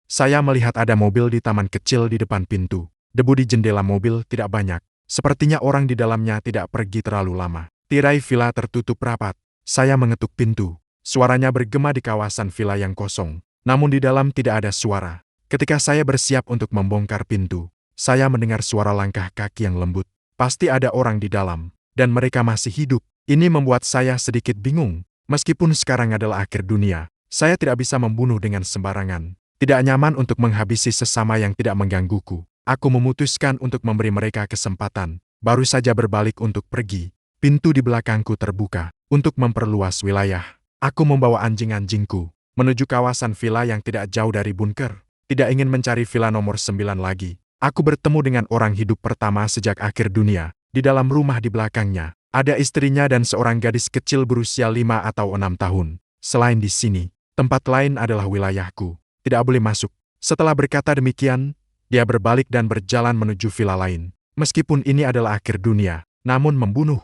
saya melihat ada mobil di taman kecil di depan pintu. Debu di jendela mobil tidak banyak. Sepertinya orang di dalamnya tidak pergi terlalu lama. Tirai villa tertutup rapat. Saya mengetuk pintu. Suaranya bergema di kawasan villa yang kosong. Namun di dalam tidak ada suara. Ketika saya bersiap untuk membongkar pintu, saya mendengar suara langkah kaki yang lembut. Pasti ada orang di dalam. Dan mereka masih hidup. Ini membuat saya sedikit bingung. Meskipun sekarang adalah akhir dunia, saya tidak bisa membunuh dengan sembarangan. Tidak nyaman untuk menghabisi sesama yang tidak menggangguku. Aku memutuskan untuk memberi mereka kesempatan. Baru saja berbalik untuk pergi. Pintu di belakangku terbuka. Untuk memperluas wilayah, aku membawa anjing-anjingku menuju kawasan villa yang tidak jauh dari bunker. Tidak ingin mencari villa nomor 9 lagi. Aku bertemu dengan orang hidup pertama sejak akhir dunia. Di dalam rumah di belakangnya, ada istrinya dan seorang gadis kecil berusia 5 atau 6 tahun. Selain di sini, tempat lain adalah wilayahku. Tidak boleh masuk. Setelah berkata demikian, dia berbalik dan berjalan menuju villa lain. Meskipun ini adalah akhir dunia, namun membunuh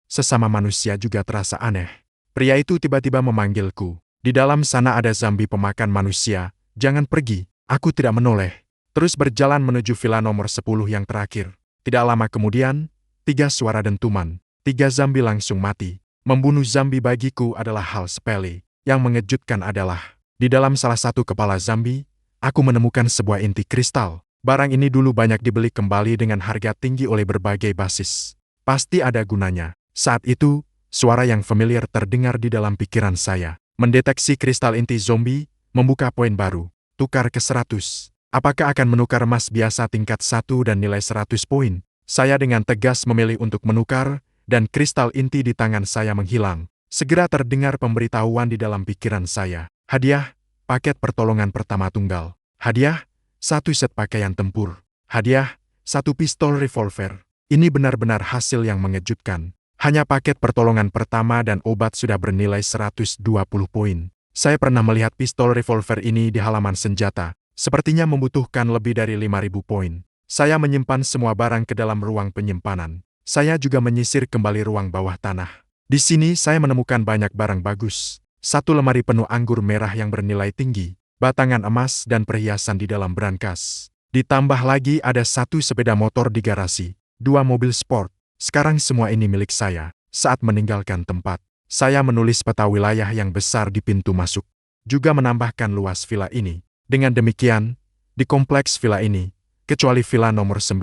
sesama manusia juga terasa aneh. Pria itu tiba-tiba memanggilku. Di dalam sana ada zombie pemakan manusia. Jangan pergi. Aku tidak menoleh. Terus berjalan menuju villa nomor 10 yang terakhir. Tidak lama kemudian, 3 suara dentuman. 3 zombie langsung mati. Membunuh zombie bagiku adalah hal sepele. Yang mengejutkan adalah, di dalam salah satu kepala zombie, aku menemukan sebuah inti kristal. Barang ini dulu banyak dibeli kembali dengan harga tinggi oleh berbagai basis. Pasti ada gunanya. Saat itu, suara yang familiar terdengar di dalam pikiran saya. Mendeteksi kristal inti zombie, membuka poin baru. Tukar ke 100. Apakah akan menukar emas biasa tingkat 1 dan nilai 100 poin? Saya dengan tegas memilih untuk menukar, dan kristal inti di tangan saya menghilang. Segera terdengar pemberitahuan di dalam pikiran saya. Hadiah, paket pertolongan pertama tunggal. Hadiah, 1 set pakaian tempur. Hadiah, 1 pistol revolver. Ini benar-benar hasil yang mengejutkan. Hanya paket pertolongan pertama dan obat sudah bernilai 120 poin. Saya pernah melihat pistol revolver ini di halaman senjata. Sepertinya membutuhkan lebih dari 5.000 poin. Saya menyimpan semua barang ke dalam ruang penyimpanan. Saya juga menyisir kembali ruang bawah tanah. Di sini saya menemukan banyak barang bagus. 1 lemari penuh anggur merah yang bernilai tinggi, batangan emas dan perhiasan di dalam brankas. Ditambah lagi ada 1 sepeda motor di garasi, 2 mobil sport. Sekarang semua ini milik saya. Saat meninggalkan tempat, saya menulis peta wilayah yang besar di pintu masuk. juga menambahkan luas villa ini. Dengan demikian, di kompleks villa ini, kecuali villa nomor 9,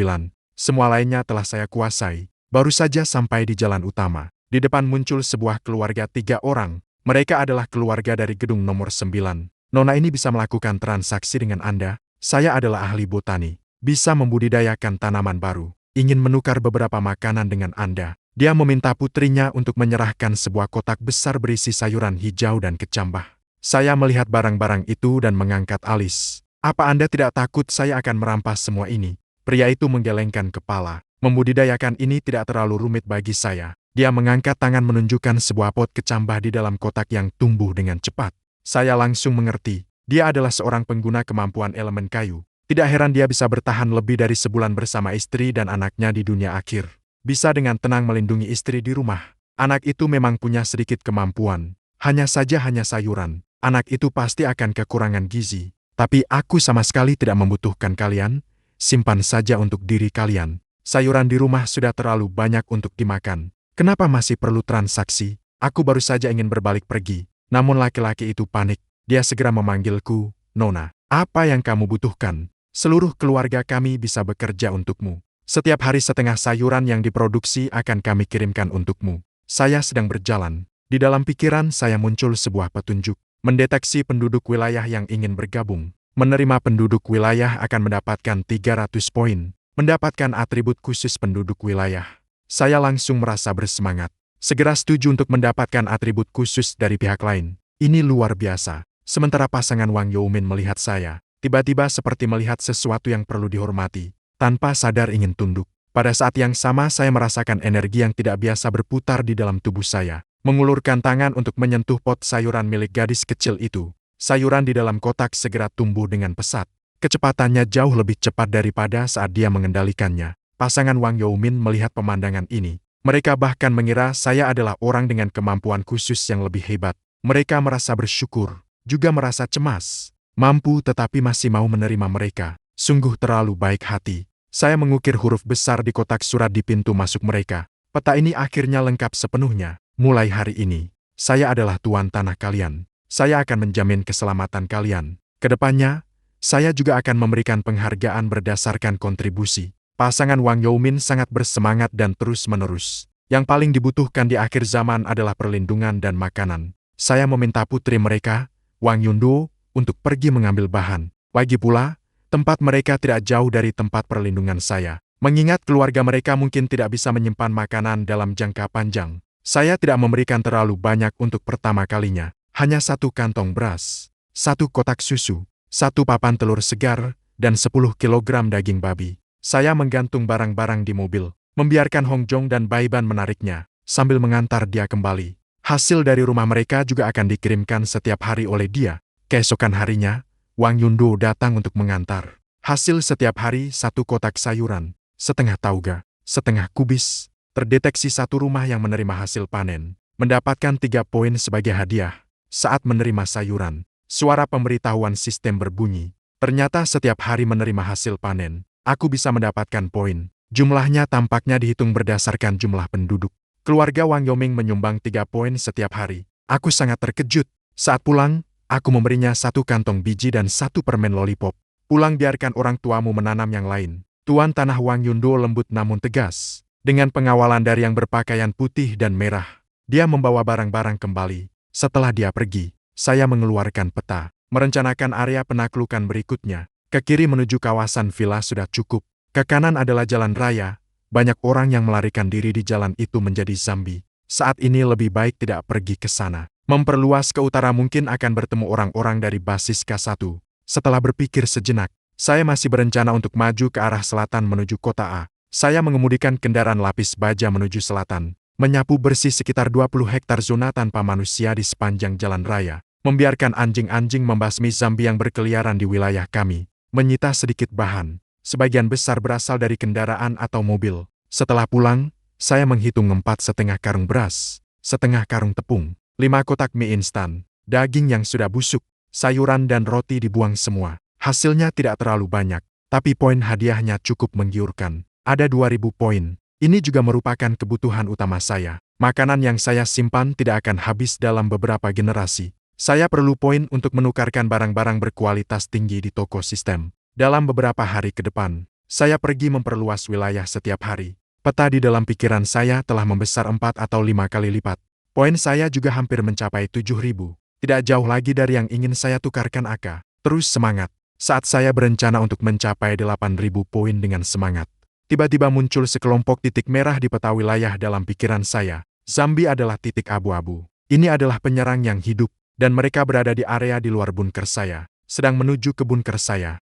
semua lainnya telah saya kuasai. Baru saja sampai di jalan utama. Di depan muncul sebuah keluarga 3 orang. Mereka adalah keluarga dari gedung nomor 9. Nona ini bisa melakukan transaksi dengan Anda. Saya adalah ahli botani. Bisa membudidayakan tanaman baru. Ingin menukar beberapa makanan dengan Anda. Dia meminta putrinya untuk menyerahkan sebuah kotak besar berisi sayuran hijau dan kecambah. Saya melihat barang-barang itu dan mengangkat alis. Apa Anda tidak takut saya akan merampas semua ini? Pria itu menggelengkan kepala. Membudidayakan ini tidak terlalu rumit bagi saya. Dia mengangkat tangan menunjukkan sebuah pot kecambah di dalam kotak yang tumbuh dengan cepat. Saya langsung mengerti. Dia adalah seorang pengguna kemampuan elemen kayu. Tidak heran dia bisa bertahan lebih dari sebulan bersama istri dan anaknya di dunia akhir. Bisa dengan tenang melindungi istri di rumah. Anak itu memang punya sedikit kemampuan. Hanya saja hanya sayuran. Anak itu pasti akan kekurangan gizi. Tapi aku sama sekali tidak membutuhkan kalian. Simpan saja untuk diri kalian. Sayuran di rumah sudah terlalu banyak untuk dimakan. Kenapa masih perlu transaksi? Aku baru saja ingin berbalik pergi. Namun laki-laki itu panik. Dia segera memanggilku, Nona. Apa yang kamu butuhkan? Seluruh keluarga kami bisa bekerja untukmu. Setiap hari setengah sayuran yang diproduksi akan kami kirimkan untukmu. Saya sedang berjalan. Di dalam pikiran saya muncul sebuah petunjuk. Mendeteksi penduduk wilayah yang ingin bergabung. Menerima penduduk wilayah akan mendapatkan 300 poin. Mendapatkan atribut khusus penduduk wilayah. Saya langsung merasa bersemangat. Segera setuju untuk mendapatkan atribut khusus dari pihak lain. Ini luar biasa. Sementara pasangan Wang Youmin melihat saya, tiba-tiba seperti melihat sesuatu yang perlu dihormati. Tanpa sadar ingin tunduk. Pada saat yang sama saya merasakan energi yang tidak biasa berputar di dalam tubuh saya. Mengulurkan tangan untuk menyentuh pot sayuran milik gadis kecil itu. Sayuran di dalam kotak segera tumbuh dengan pesat. Kecepatannya jauh lebih cepat daripada saat dia mengendalikannya. Pasangan Wang Youmin melihat pemandangan ini. Mereka bahkan mengira saya adalah orang dengan kemampuan khusus yang lebih hebat. Mereka merasa bersyukur, juga merasa cemas. Mampu tetapi masih mau menerima mereka. Sungguh terlalu baik hati. Saya mengukir huruf besar di kotak surat di pintu masuk mereka. Peta ini akhirnya lengkap sepenuhnya. Mulai hari ini, saya adalah tuan tanah kalian. Saya akan menjamin keselamatan kalian. Kedepannya, saya juga akan memberikan penghargaan berdasarkan kontribusi. Pasangan Wang Youmin sangat bersemangat dan terus-menerus. Yang paling dibutuhkan di akhir zaman adalah perlindungan dan makanan. Saya meminta putri mereka, Wang Yundo, untuk pergi mengambil bahan. Lagi pula, tempat mereka tidak jauh dari tempat perlindungan saya. Mengingat keluarga mereka mungkin tidak bisa menyimpan makanan dalam jangka panjang. Saya tidak memberikan terlalu banyak untuk pertama kalinya. Hanya 1 kantong beras, 1 kotak susu, 1 papan telur segar, dan 10 kilogram daging babi. Saya menggantung barang-barang di mobil, membiarkan Hong Jong dan Baiban menariknya, sambil mengantar dia kembali. Hasil dari rumah mereka juga akan dikirimkan setiap hari oleh dia. Keesokan harinya, Wang Yundo datang untuk mengantar. Hasil setiap hari 1 kotak sayuran, setengah tauga, setengah kubis. Terdeteksi 1 rumah yang menerima hasil panen, mendapatkan 3 poin sebagai hadiah. Saat menerima sayuran, suara pemberitahuan sistem berbunyi. Ternyata setiap hari menerima hasil panen, aku bisa mendapatkan poin. Jumlahnya tampaknya dihitung berdasarkan jumlah penduduk. Keluarga Wang Youmin menyumbang 3 poin setiap hari. Aku sangat terkejut. Saat pulang, aku memberinya 1 kantong biji dan 1 permen lollipop. Pulang biarkan orang tuamu menanam yang lain. Tuan Tanah Wang Yundo lembut namun tegas. Dengan pengawalan dari yang berpakaian putih dan merah, dia membawa barang-barang kembali. Setelah dia pergi, saya mengeluarkan peta, merencanakan area penaklukan berikutnya. Ke kiri menuju kawasan villa sudah cukup. Ke kanan adalah jalan raya. Banyak orang yang melarikan diri di jalan itu menjadi zombie. Saat ini lebih baik tidak pergi ke sana. Memperluas ke utara mungkin akan bertemu orang-orang dari basis K1. Setelah berpikir sejenak, saya masih berencana untuk maju ke arah selatan menuju kota A. Saya mengemudikan kendaraan lapis baja menuju selatan. Menyapu bersih sekitar 20 hektar zona tanpa manusia di sepanjang jalan raya, membiarkan anjing-anjing membasmi zombie yang berkeliaran di wilayah kami, menyita sedikit bahan, sebagian besar berasal dari kendaraan atau mobil. Setelah pulang, saya menghitung 4,5 karung beras, setengah karung tepung, 5 kotak mie instan, daging yang sudah busuk, sayuran dan roti dibuang semua. Hasilnya tidak terlalu banyak, tapi poin hadiahnya cukup menggiurkan. Ada 2.000 poin. Ini juga merupakan kebutuhan utama saya. Makanan yang saya simpan tidak akan habis dalam beberapa generasi. Saya perlu poin untuk menukarkan barang-barang berkualitas tinggi di toko sistem. Dalam beberapa hari ke depan, saya pergi memperluas wilayah setiap hari. Peta di dalam pikiran saya telah membesar 4 atau 5 kali lipat. Poin saya juga hampir mencapai 7.000. Tidak jauh lagi dari yang ingin saya tukarkan Aka. Terus semangat. Saat saya berencana untuk mencapai 8.000 poin dengan semangat, tiba-tiba muncul sekelompok titik merah di peta wilayah dalam pikiran saya. Zombie adalah titik abu-abu. Ini adalah penyerang yang hidup, dan mereka berada di area di luar bunker saya, sedang menuju ke bunker saya.